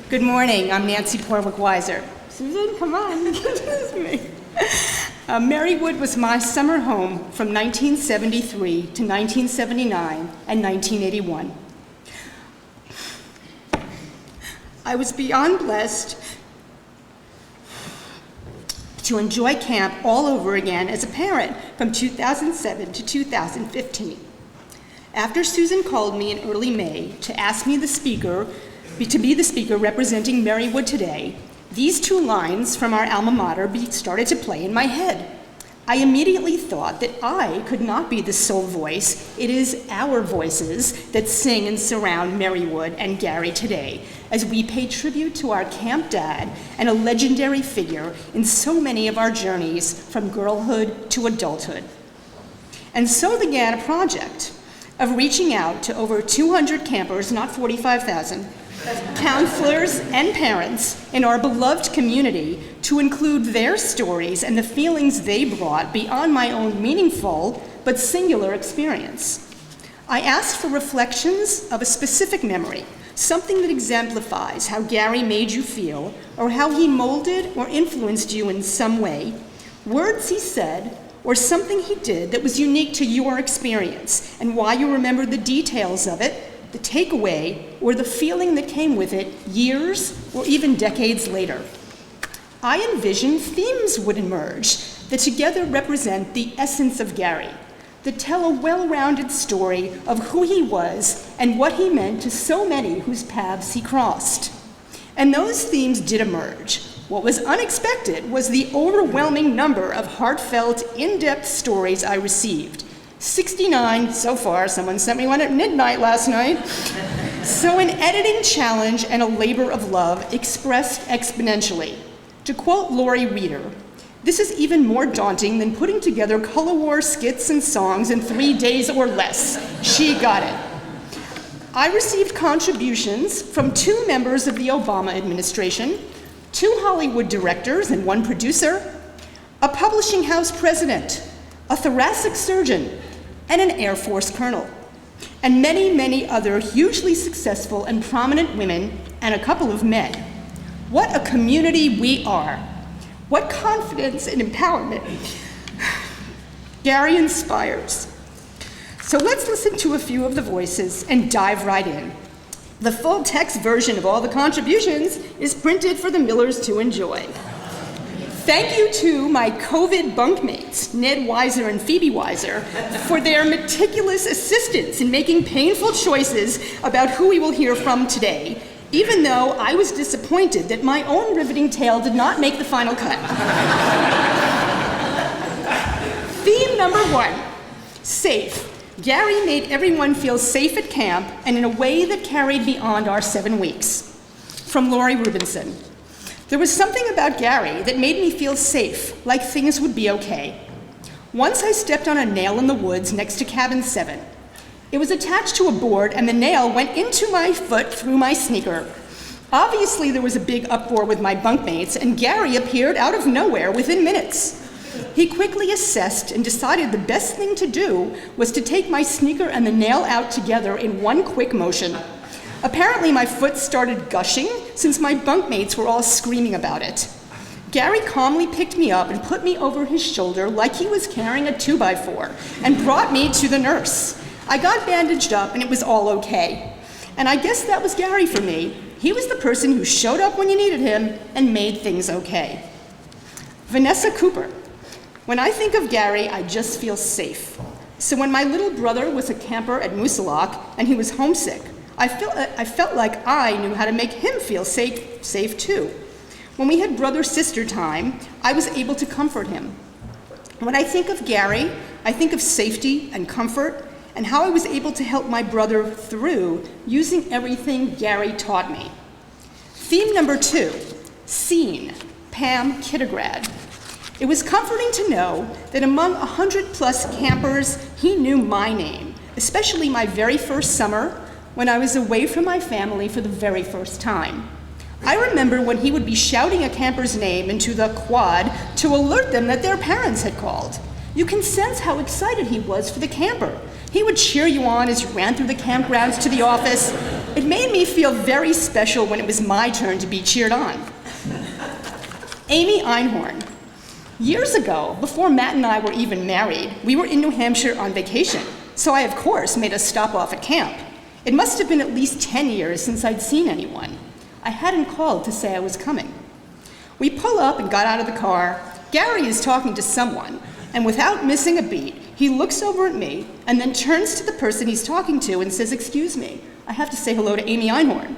Good morning, I'm Nancy Porwick-Weiser. Susan, come on, introduce me. Marywood was my summer home from 1973 to 1979 and 1981. I was beyond blessed to enjoy camp all over again as a parent from 2007 to 2015. After Susan called me in early May to ask me to be the speaker representing Marywood today, these two lines from our alma mater started to play in my head. I immediately thought that I could not be the sole voice. It is our voices that sing and surround Marywood and Gary today, as we pay tribute to our camp dad and a legendary figure in so many of our journeys from girlhood to adulthood. And so began a project of reaching out to over 200 campers, not 45,000, counselors and parents in our beloved community to include their stories and the feelings they brought beyond my own meaningful but singular experience. I asked for reflections of a specific memory, something that exemplifies how Gary made you feel or how he molded or influenced you in some way, words he said or something he did that was unique to your experience and why you remember the details of it, the takeaway, or the feeling that came with it years or even decades later. I envisioned themes would emerge that together represent the essence of Gary, that tell a well-rounded story of who he was and what he meant to so many whose paths he crossed. And those themes did emerge. What was unexpected was the overwhelming number of heartfelt, in-depth stories I received. 69 so far. Someone sent me one at midnight last night. So an editing challenge and a labor of love expressed exponentially. To quote Lori Reeder, this is even more daunting than putting together color war skits and songs in 3 days or less. She got it. I received contributions from 2 members of the Obama administration, 2 Hollywood directors and 1 producer, a publishing house president, a thoracic surgeon, and an Air Force colonel, and many, many other hugely successful and prominent women and a couple of men. What a community we are. What confidence and empowerment Gary inspires. So let's listen to a few of the voices and dive right in. The full text version of all the contributions is printed for the Millers to enjoy. Thank you to my COVID bunkmates, Ned Weiser and Phoebe Weiser, for their meticulous assistance in making painful choices about who we will hear from today, even though I was disappointed that my own riveting tale did not make the final cut. Theme number 1, safe. Gary made everyone feel safe at camp and in a way that carried beyond our 7 weeks. From Lori Rubinson. There was something about Gary that made me feel safe, like things would be okay. Once I stepped on a nail in the woods next to cabin 7. It was attached to a board and the nail went into my foot through my sneaker. Obviously there was a big uproar with my bunkmates and Gary appeared out of nowhere within minutes. He quickly assessed and decided the best thing to do was to take my sneaker and the nail out together in one quick motion. Apparently my foot started gushing since my bunkmates were all screaming about it. Gary calmly picked me up and put me over his shoulder like he was carrying a 2x4 and brought me to the nurse. I got bandaged up and it was all okay. And I guess that was Gary for me. He was the person who showed up when you needed him and made things okay. Vanessa Cooper. When I think of Gary, I just feel safe. So when my little brother was a camper at Moosilauke and he was homesick, I felt like I knew how to make him feel safe too. When we had brother-sister time, I was able to comfort him. When I think of Gary, I think of safety and comfort and how I was able to help my brother through using everything Gary taught me. Theme number 2, seen, Pam Kittigrad. It was comforting to know that among 100+ campers, he knew my name, especially my very first summer when I was away from my family for the very first time. I remember when he would be shouting a camper's name into the quad to alert them that their parents had called. You can sense how excited he was for the camper. He would cheer you on as you ran through the campgrounds to the office. It made me feel very special when it was my turn to be cheered on. Amy Einhorn. Years ago, before Matt and I were even married, we were in New Hampshire on vacation, so I, of course, made a stop off at camp. It must have been at least 10 years since I'd seen anyone. I hadn't called to say I was coming. We pull up and got out of the car. Gary is talking to someone, and without missing a beat, he looks over at me and then turns to the person he's talking to and says, "Excuse me, I have to say hello to Amy Einhorn."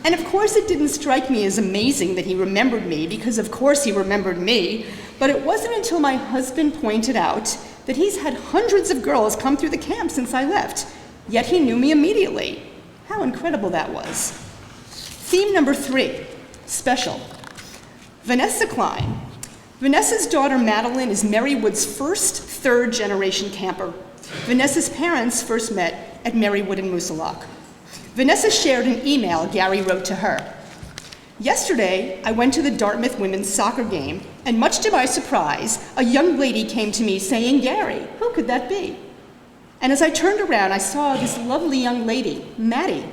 And of course it didn't strike me as amazing that he remembered me, because of course he remembered me, but it wasn't until my husband pointed out that he's had hundreds of girls come through the camp since I left, yet he knew me immediately. How incredible that was. Theme number 3, special. Vanessa Klein. Vanessa's daughter Madeline is Marywood's first third-generation camper. Vanessa's parents first met at Marywood in Moosilauke. Vanessa shared an email Gary wrote to her. Yesterday, I went to the Dartmouth women's soccer game, and much to my surprise, a young lady came to me saying, "Gary, who could that be?" And as I turned around, I saw this lovely young lady, Maddie.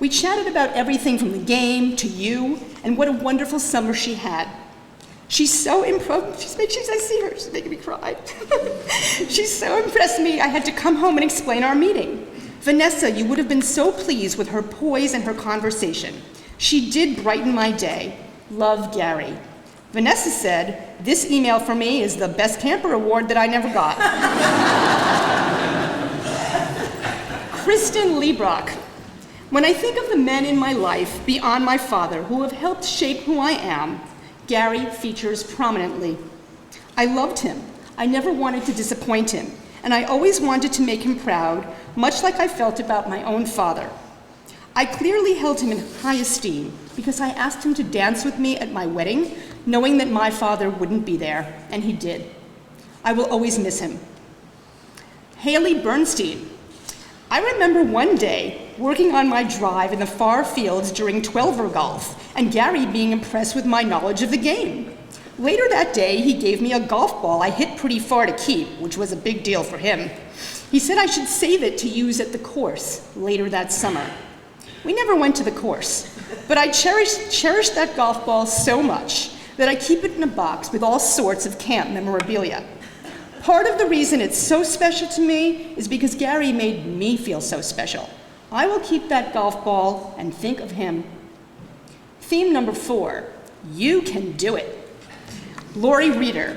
We chatted about everything from the game to you, and what a wonderful summer she had. She's so impressed, she's making me cry. She's so impressed me, I had to come home and explain our meeting. Vanessa, you would have been so pleased with her poise and her conversation. She did brighten my day. Love, Gary. Vanessa said, "This email for me is the best camper award that I never got." Kristen Liebrock. When I think of the men in my life beyond my father who have helped shape who I am, Gary features prominently. I loved him. I never wanted to disappoint him, and I always wanted to make him proud, much like I felt about my own father. I clearly held him in high esteem because I asked him to dance with me at my wedding, knowing that my father wouldn't be there, and he did. I will always miss him. Haley Bernstein. I remember one day working on my drive in the far fields during 12-er golf, and Gary being impressed with my knowledge of the game. Later that day, he gave me a golf ball I hit pretty far to keep, which was a big deal for him. He said I should save it to use at the course later that summer. We never went to the course, but I cherished that golf ball so much that I keep it in a box with all sorts of camp memorabilia. Part of the reason it's so special to me is because Gary made me feel so special. I will keep that golf ball and think of him. Theme number 4, you can do it. Lori Reeder.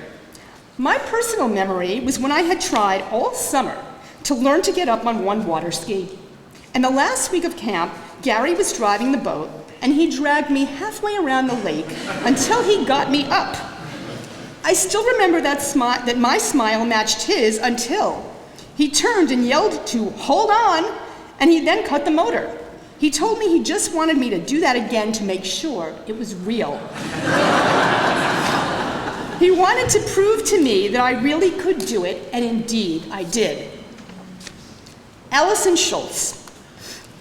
My personal memory was when I had tried all summer to learn to get up on one water ski. And the last week of camp, Gary was driving the boat, and he dragged me halfway around the lake until he got me up. I still remember that my smile matched his until he turned and yelled to hold on, and he then cut the motor. He told me he just wanted me to do that again to make sure it was real. He wanted to prove to me that I really could do it, and indeed I did. Allison Schultz.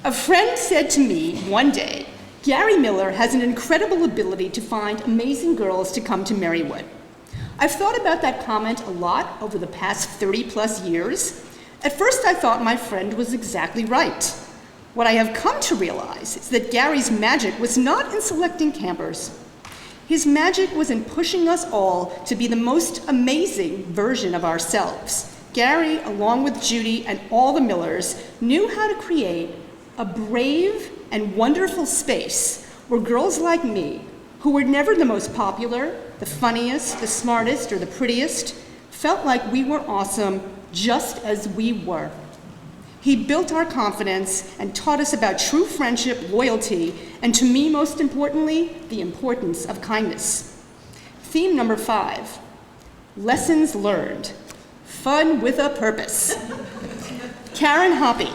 A friend said to me one day, Gary Miller has an incredible ability to find amazing girls to come to Marywood. I've thought about that comment a lot over the past 30+ years. At first I thought my friend was exactly right. What I have come to realize is that Gary's magic was not in selecting campers. His magic was in pushing us all to be the most amazing version of ourselves. Gary, along with Judy and all the Millers, knew how to create a brave and wonderful space where girls like me, who were never the most popular, the funniest, the smartest, or the prettiest, felt like we were awesome just as we were. He built our confidence and taught us about true friendship, loyalty, and to me, most importantly, the importance of kindness. Theme number 5, lessons learned. Fun with a purpose. Karen Hoppy.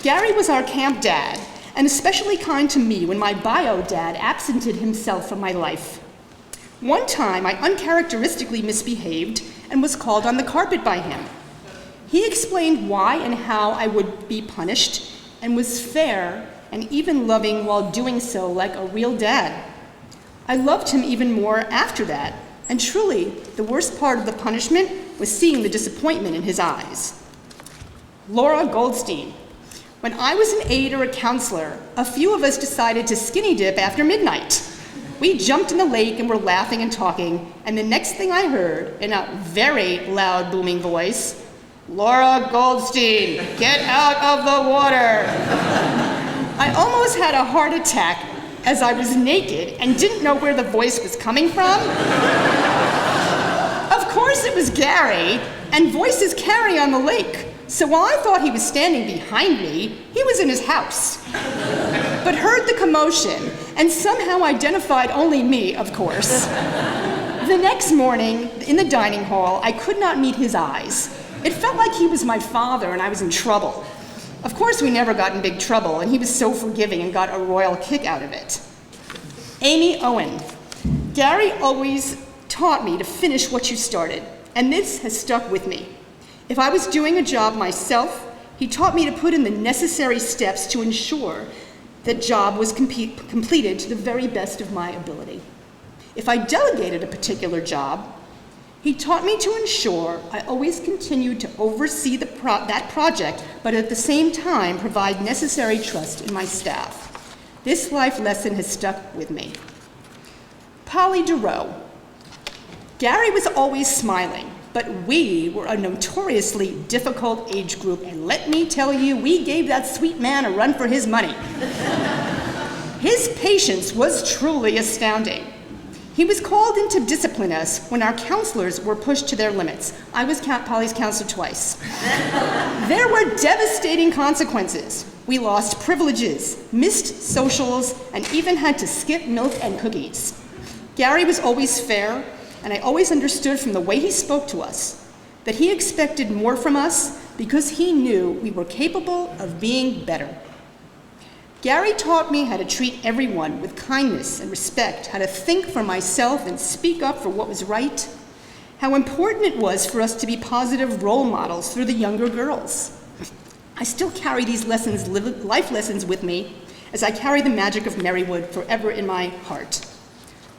Gary was our camp dad, and especially kind to me when my bio dad absented himself from my life. One time, I uncharacteristically misbehaved and was called on the carpet by him. He explained why and how I would be punished, and was fair and even loving while doing so like a real dad. I loved him even more after that, and truly, the worst part of the punishment was seeing the disappointment in his eyes. Laura Goldstein. When I was an aide or a counselor, a few of us decided to skinny dip after midnight. We jumped in the lake and were laughing and talking, and the next thing I heard, in a very loud, booming voice, Laura Goldstein, get out of the water. I almost had a heart attack as I was naked and didn't know where the voice was coming from. Of course it was Gary, and voices carry on the lake. So while I thought he was standing behind me, he was in his house. But heard the commotion and somehow identified only me, of course. The next morning, in the dining hall, I could not meet his eyes. It felt like he was my father and I was in trouble. Of course, we never got in big trouble, and he was so forgiving and got a royal kick out of it. Amy Owen. Gary always taught me to finish what you started, and this has stuck with me. If I was doing a job myself, he taught me to put in the necessary steps to ensure that job was completed to the very best of my ability. If I delegated a particular job, he taught me to ensure I always continued to oversee that project, but at the same time provide necessary trust in my staff. This life lesson has stuck with me. Polly DeRoe. Gary was always smiling, but we were a notoriously difficult age group, and let me tell you, we gave that sweet man a run for his money. His patience was truly astounding. He was called in to discipline us when our counselors were pushed to their limits. I was Polly's counselor twice. There were devastating consequences. We lost privileges, missed socials, and even had to skip milk and cookies. Gary was always fair, and I always understood from the way he spoke to us that he expected more from us because he knew we were capable of being better. Gary taught me how to treat everyone with kindness and respect, how to think for myself and speak up for what was right, how important it was for us to be positive role models for the younger girls. I still carry these lessons, life lessons with me as I carry the magic of Marywood forever in my heart.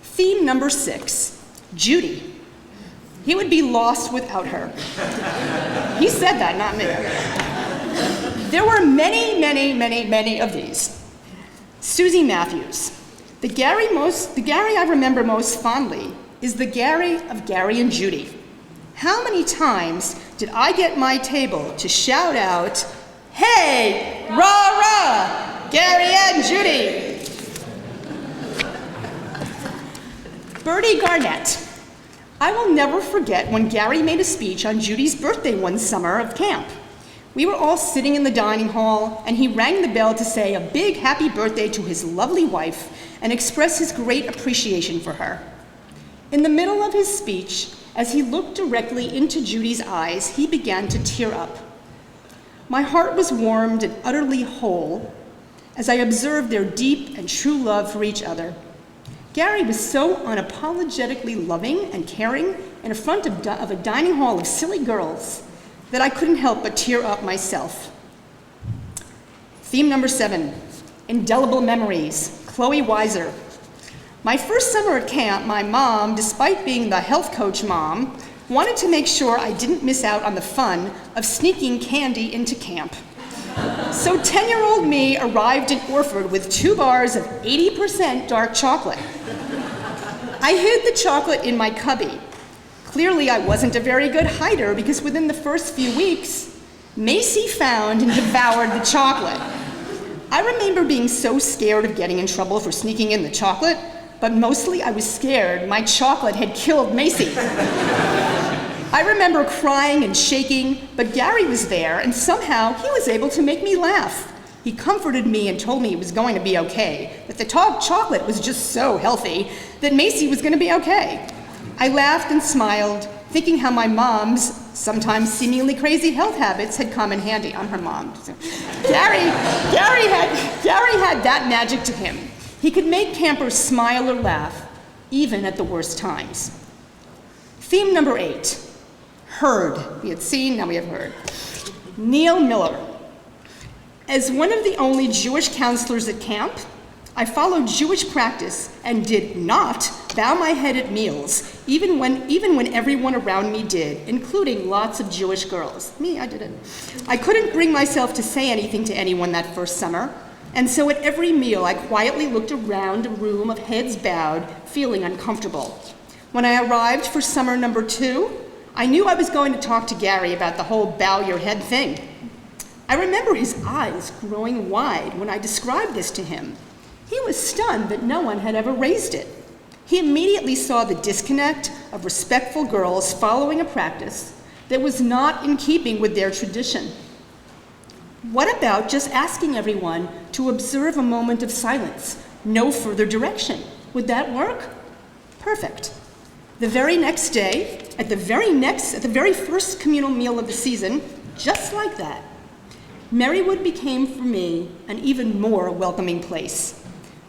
Theme number 6, Judy. He would be lost without her. He said that, not me. There were many of these. Susie Matthews. The Gary I remember most fondly is the Gary of Gary and Judy. How many times did I get my table to shout out, "Hey, rah, rah, Gary and Judy"? Bertie Garnett. I will never forget when Gary made a speech on Judy's birthday one summer of camp. We were all sitting in the dining hall, and he rang the bell to say a big happy birthday to his lovely wife and express his great appreciation for her. In the middle of his speech, as he looked directly into Judy's eyes, he began to tear up. My heart was warmed and utterly whole as I observed their deep and true love for each other. Gary was so unapologetically loving and caring in front of a dining hall of silly girls that I couldn't help but tear up myself. Theme number 7, indelible memories, Chloe Weiser. My first summer at camp, my mom, despite being the health coach mom, wanted to make sure I didn't miss out on the fun of sneaking candy into camp. So 10-year-old me arrived in Orford with 2 bars of 80% dark chocolate. I hid the chocolate in my cubby. Clearly, I wasn't a very good hider because within the first few weeks, Macy found and devoured the chocolate. I remember being so scared of getting in trouble for sneaking in the chocolate, but mostly I was scared my chocolate had killed Macy. I remember crying and shaking, but Gary was there, and somehow he was able to make me laugh. He comforted me and told me it was going to be okay, that the chocolate was just so healthy that Macy was going to be okay. I laughed and smiled, thinking how my mom's sometimes seemingly crazy health habits had come in handy. I'm her mom. So. Gary had that magic to him. He could make campers smile or laugh, even at the worst times. Theme number 8, heard. We had seen, now we have heard. Neil Miller. As one of the only Jewish counselors at camp, I followed Jewish practice and did not bow my head at meals, even when everyone around me did, including lots of Jewish girls. Me, I didn't. I couldn't bring myself to say anything to anyone that first summer, and so at every meal I quietly looked around a room of heads bowed, feeling uncomfortable. When I arrived for summer number 2, I knew I was going to talk to Gary about the whole bow your head thing. I remember his eyes growing wide when I described this to him. He was stunned that no one had ever raised it. He immediately saw the disconnect of respectful girls following a practice that was not in keeping with their tradition. What about just asking everyone to observe a moment of silence, no further direction? Would that work? Perfect. The very next day, at the very first communal meal of the season, just like that, Marywood became for me an even more welcoming place.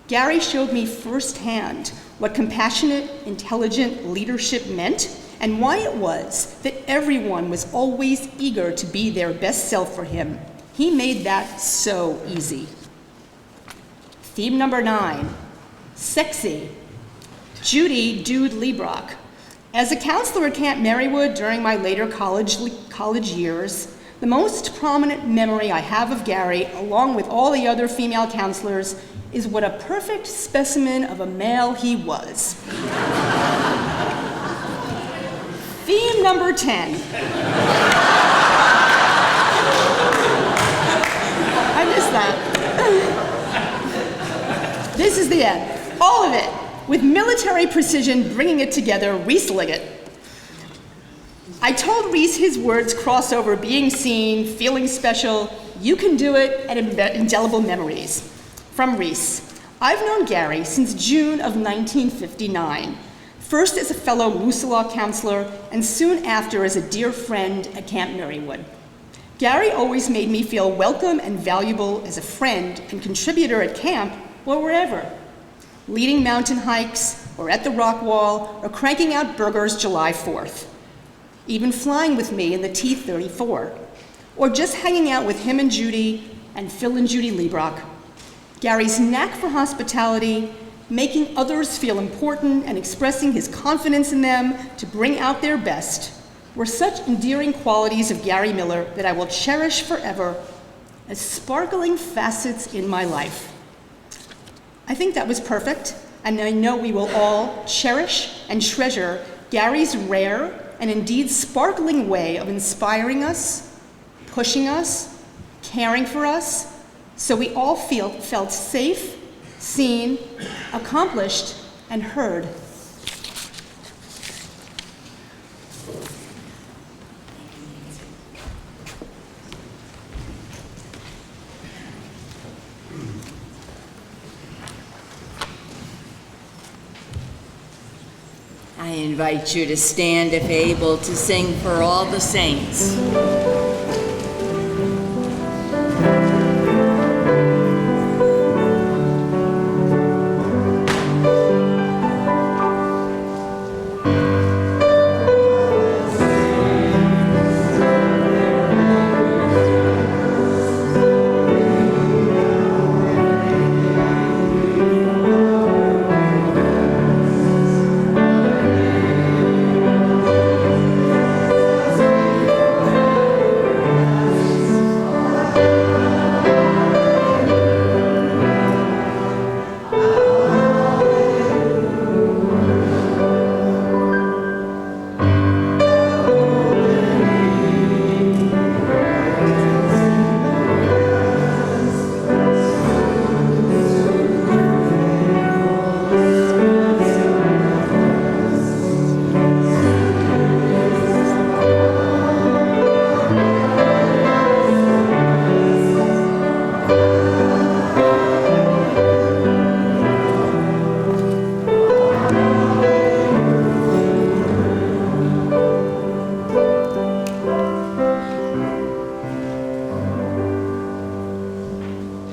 Gary showed me firsthand what compassionate, intelligent leadership meant and why it was that everyone was always eager to be their best self for him. He made that so easy. Theme number 9, sexy. Judy Dude Liebrock. As a counselor at Camp Marywood during my later college years, the most prominent memory I have of Gary, along with all the other female counselors, is what a perfect specimen of a male he was. Theme number 10. I missed that. This is the end. All of it. With military precision bringing it together, Reese Liggett. I told Reese his words cross over being seen, feeling special, you can do it, and indelible memories. From Reese. I've known Gary since June of 1959, first as a fellow Musala counselor and soon after as a dear friend at Camp Marywood. Gary always made me feel welcome and valuable as a friend and contributor at camp or wherever. Leading mountain hikes, or at the rock wall, or cranking out burgers July 4th. Even flying with me in the T-34, or just hanging out with him and Judy, and Phil and Judy Liebrock. Gary's knack for hospitality, making others feel important and expressing his confidence in them to bring out their best, were such endearing qualities of Gary Miller that I will cherish forever as sparkling facets in my life. I think that was perfect, and I know we will all cherish and treasure Gary's rare and indeed sparkling way of inspiring us, pushing us, caring for us, so we all felt safe, seen, accomplished, and heard. I invite you to stand if able to sing For All the Saints.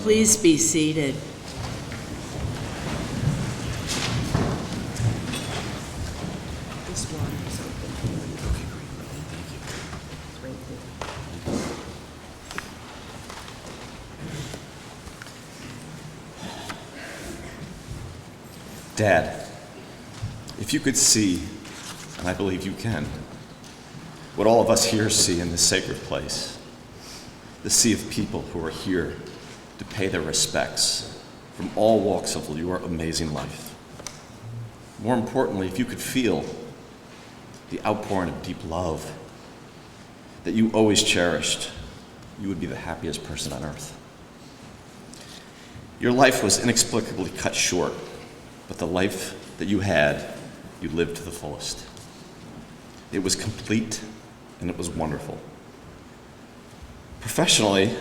Please be seated. Dad, if you could see, and I believe you can, what all of us here see in this sacred place, the sea of people who are here to pay their respects from all walks of your amazing life. More importantly, if you could feel the outpouring of deep love that you always cherished, you would be the happiest person on earth. Your life was inexplicably cut short, but the life that you had, you lived to the fullest. It was complete and it was wonderful. Professionally,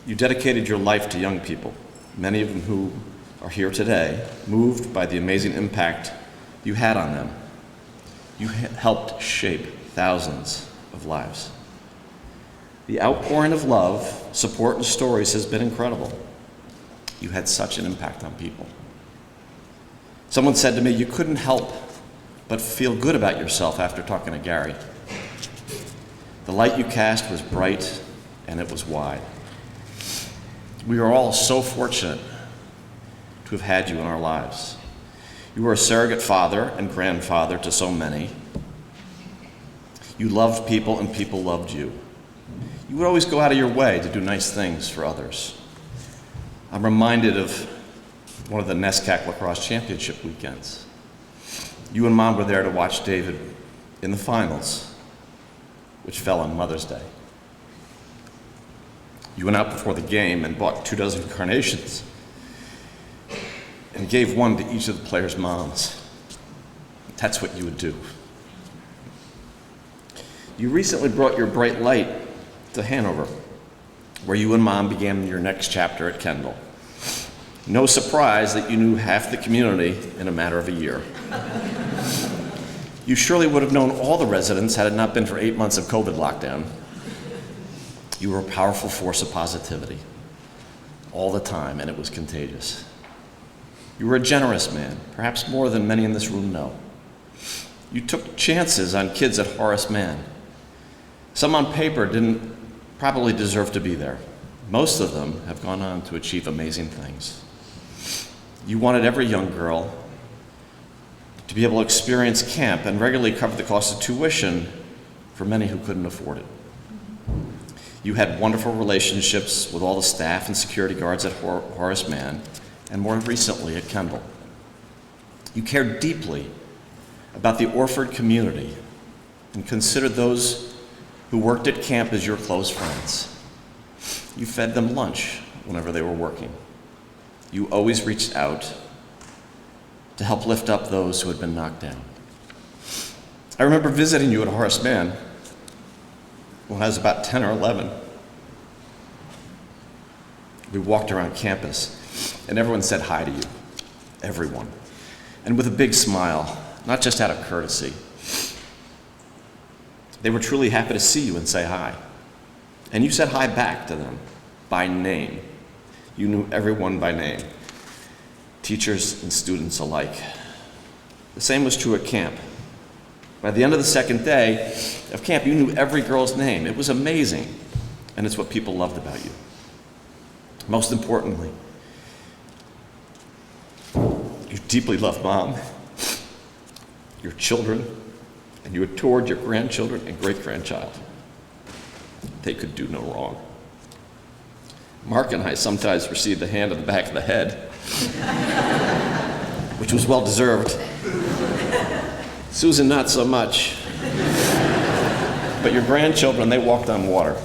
you dedicated your life to young people, many of them who are here today, moved by the amazing impact you had on them. You helped shape thousands of lives. The outpouring of love, support, and stories has been incredible. You had such an impact on people. Someone said to me, you couldn't help but feel good about yourself after talking to Gary. The light you cast was bright and it was wide. We are all so fortunate to have had you in our lives. You were a surrogate father and grandfather to so many. You loved people and people loved you. You would always go out of your way to do nice things for others. I'm reminded of one of the NESCAC lacrosse championship weekends. You and Mom were there to watch David in the finals, which fell on Mother's Day. You went out before the game and bought 24 carnations and gave one to each of the players' moms. That's what you would do. You recently brought your bright light to Hanover, where you and Mom began your next chapter at Kendall. No surprise that you knew half the community in a matter of a year. You surely would have known all the residents had it not been for 8 months of COVID lockdown. You were a powerful force of positivity all the time, and it was contagious. You were a generous man, perhaps more than many in this room know. You took chances on kids at Horace Mann. Some on paper didn't probably deserve to be there. Most of them have gone on to achieve amazing things. You wanted every young girl to be able to experience camp and regularly cover the cost of tuition for many who couldn't afford it. You had wonderful relationships with all the staff and security guards at Horace Mann, and more recently at Kendall. You cared deeply about the Orford community and considered those who worked at camp as your close friends. You fed them lunch whenever they were working. You always reached out to help lift up those who had been knocked down. I remember visiting you at Horace Mann when I was about 10 or 11. We walked around campus, and everyone said hi to you. Everyone. And with a big smile, not just out of courtesy. They were truly happy to see you and say hi. And you said hi back to them by name. You knew everyone by name, teachers and students alike. The same was true at camp. By the end of the second day of camp, you knew every girl's name. It was amazing, and it's what people loved about you. Most importantly, you deeply loved Mom, your children, and you adored your grandchildren and great-grandchild. They could do no wrong. Mark and I sometimes received a hand on the back of the head, which was well-deserved. Susan, not so much. But your grandchildren, they walked on water.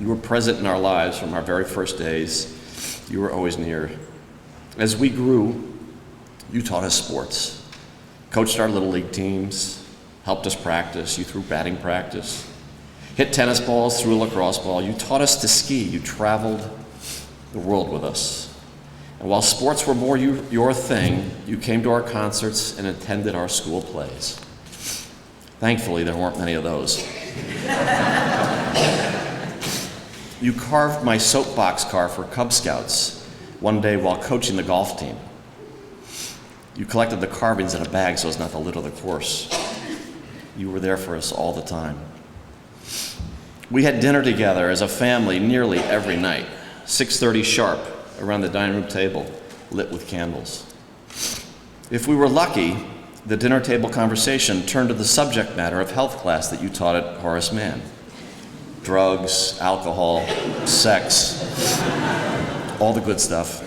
You were present in our lives from our very first days. You were always near. As we grew, you taught us sports, coached our little league teams, helped us practice. You threw batting practice, hit tennis balls, threw a lacrosse ball. You taught us to ski. You traveled the world with us. And while sports were more your thing, you came to our concerts and attended our school plays. Thankfully, there weren't many of those. You carved my soapbox car for Cub Scouts one day while coaching the golf team. You collected the carvings in a bag so as not to litter the course. You were there for us all the time. We had dinner together as a family nearly every night, 6:30 sharp, around the dining room table, lit with candles. If we were lucky, the dinner table conversation turned to the subject matter of health class that you taught at Horace Mann. Drugs, alcohol, sex, all the good stuff.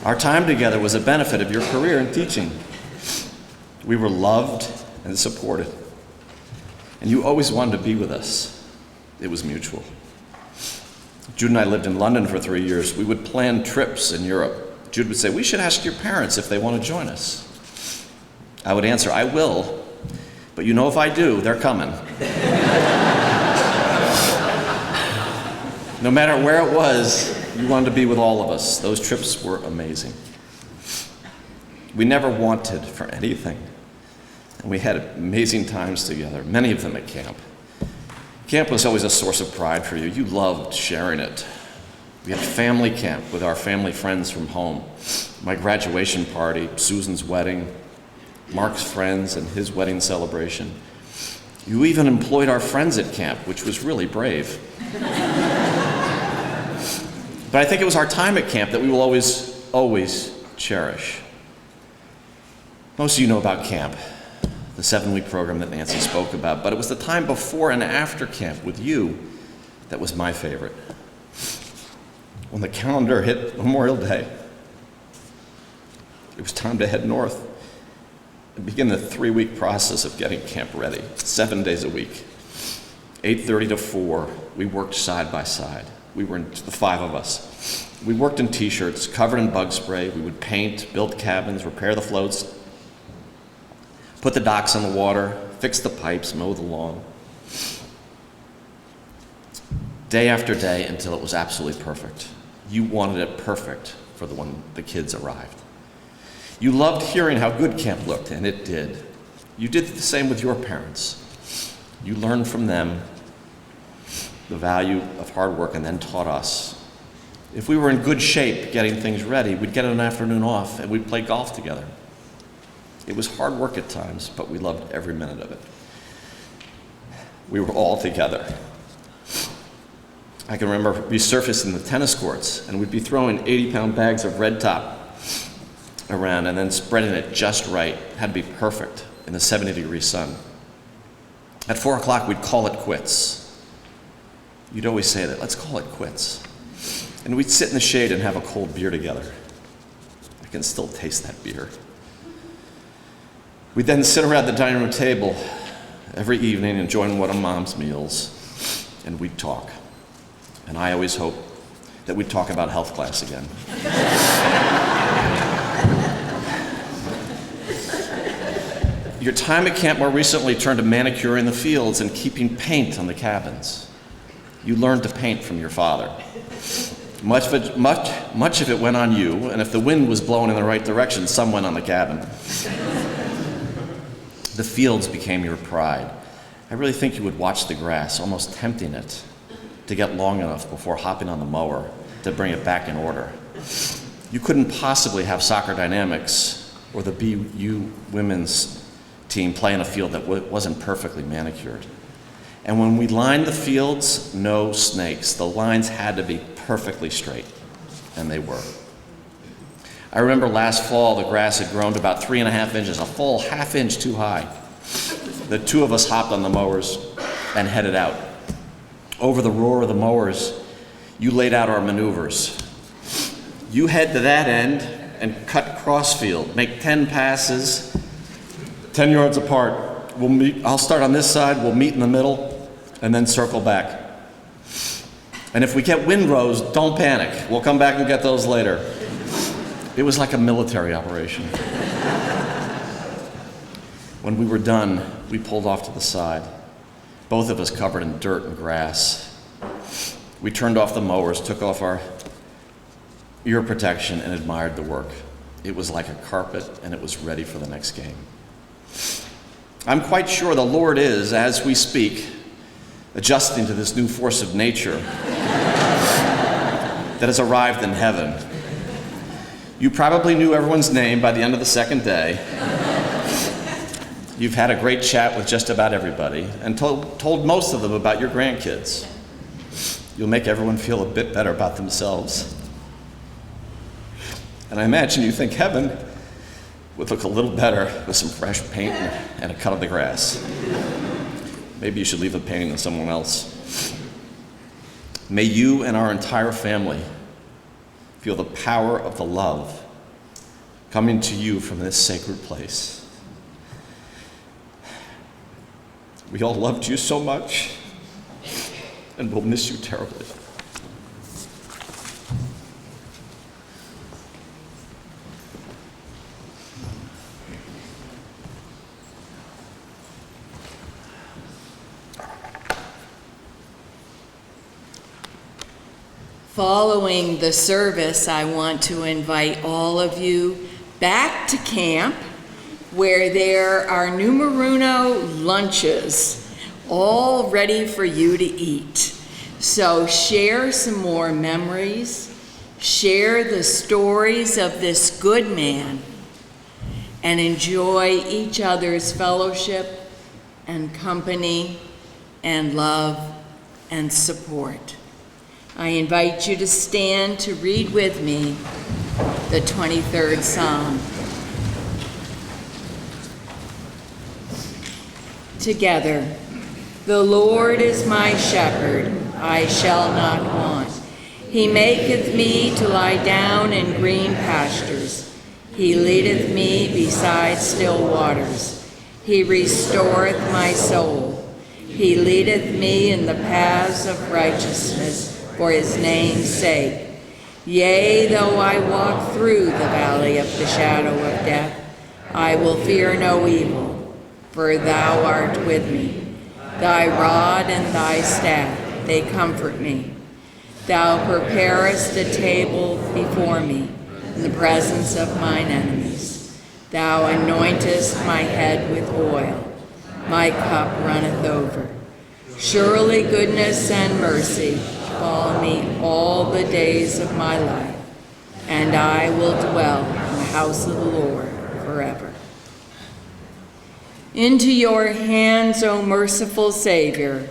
Our time together was a benefit of your career in teaching. We were loved and supported, and you always wanted to be with us. It was mutual. Jude and I lived in London for 3 years. We would plan trips in Europe. Jude would say, "We should ask your parents if they want to join us." I would answer, "I will, but you know if I do, they're coming." No matter where it was, you wanted to be with all of us. Those trips were amazing. We never wanted for anything, and we had amazing times together, many of them at camp. Camp was always a source of pride for you. You loved sharing it. We had family camp with our family friends from home. My graduation party, Susan's wedding, Mark's friends and his wedding celebration. You even employed our friends at camp, which was really brave. But I think it was our time at camp that we will always cherish. Most of you know about camp, the 7-week program that Nancy spoke about, but it was the time before and after camp with you that was my favorite. When the calendar hit Memorial Day, it was time to head north and begin the 3-week process of getting camp ready, 7 days a week. 8:30 to 4, we worked side by side. We were the 5 of us. We worked in t-shirts, covered in bug spray. We would paint, build cabins, repair the floats, put the docks in the water, fix the pipes, mow the lawn. Day after day until it was absolutely perfect. You wanted it perfect for when the kids arrived. You loved hearing how good camp looked, and it did. You did the same with your parents. You learned from them the value of hard work and then taught us. If we were in good shape getting things ready, we'd get an afternoon off and we'd play golf together. It was hard work at times, but we loved every minute of it. We were all together. I can remember resurfacing the tennis courts, and we'd be throwing 80-pound bags of Red Top around and then spreading it just right. It had to be perfect in the 70-degree sun. At 4 o'clock, we'd call it quits. You'd always say that, "Let's call it quits." And we'd sit in the shade and have a cold beer together. I can still taste that beer. We'd then sit around the dining room table every evening enjoying one of Mom's meals, and we'd talk. And I always hoped that we'd talk about health class again. Your time at camp more recently turned to manicuring the fields and keeping paint on the cabins. You learned to paint from your father. Much of it went on you, and if the wind was blowing in the right direction, some went on the cabin. The fields became your pride. I really think you would watch the grass, almost tempting it to get long enough before hopping on the mower to bring it back in order. You couldn't possibly have soccer dynamics or the BU women's team play in a field that wasn't perfectly manicured. And when we lined the fields, no snakes. The lines had to be perfectly straight, and they were. I remember last fall, the grass had grown to about 3.5 inches, a full ½ inch too high. The two of us hopped on the mowers and headed out. Over the roar of the mowers, you laid out our maneuvers. You head to that end and cut crossfield, make 10 passes, 10 yards apart. I'll start on this side, we'll meet in the middle, and then circle back. And if we get windrows, don't panic. We'll come back and get those later. It was like a military operation. When we were done, we pulled off to the side, both of us covered in dirt and grass. We turned off the mowers, took off our ear protection, and admired the work. It was like a carpet, and it was ready for the next game. I'm quite sure the Lord is, as we speak, adjusting to this new force of nature that has arrived in heaven. You probably knew everyone's name by the end of the second day. You've had a great chat with just about everybody and told most of them about your grandkids. You'll make everyone feel a bit better about themselves. And I imagine you think heaven would look a little better with some fresh paint and a cut of the grass. Maybe you should leave the painting to someone else. May you and our entire family feel the power of the love coming to you from this sacred place. We all loved you so much, and we'll miss you terribly. Following the service, I want to invite all of you back to camp where there are numeruno lunches all ready for you to eat. So share some more memories, share the stories of this good man, and enjoy each other's fellowship and company and love and support. I invite you to stand to read with me the 23rd Psalm. Together, the Lord is my shepherd, I shall not want. He maketh me to lie down in green pastures. He leadeth me beside still waters. He restoreth my soul. He leadeth me in the paths of righteousness for his name's sake. Yea, though I walk through the valley of the shadow of death, I will fear no evil, for thou art with me. Thy rod and thy staff, they comfort me. Thou preparest a table before me in the presence of mine enemies. Thou anointest my head with oil. My cup runneth over. Surely goodness and mercy follow me all the days of my life, and I will dwell in the house of the Lord forever. Into your hands, O merciful Savior,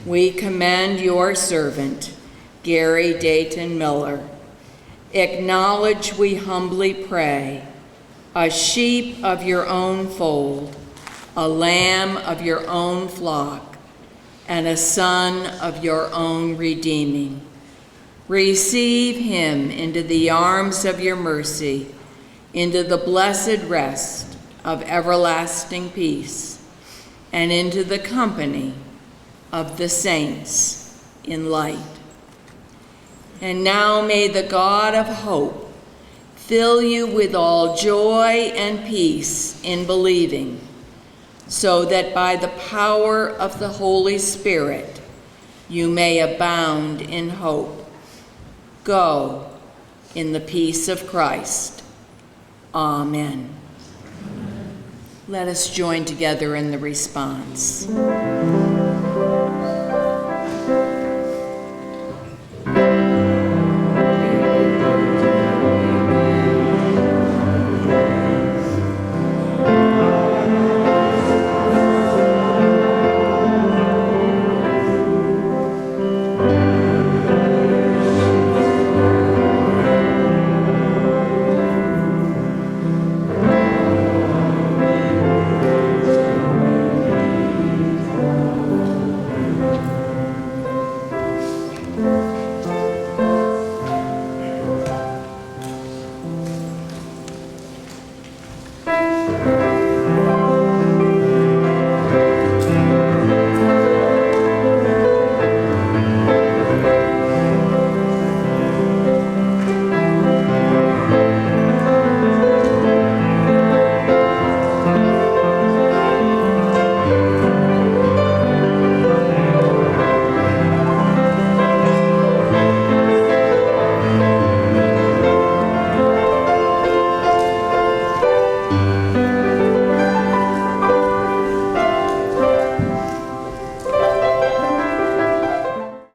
we commend your servant, Gary Dayton Miller. Acknowledge, we humbly pray, a sheep of your own fold, a lamb of your own flock, and a son of your own redeeming. Receive him into the arms of your mercy, into the blessed rest of everlasting peace, and into the company of the saints in light. And now may the God of hope fill you with all joy and peace in believing, so that by the power of the Holy Spirit you may abound in hope. Go in the peace of Christ. Amen. Let us join together in the response.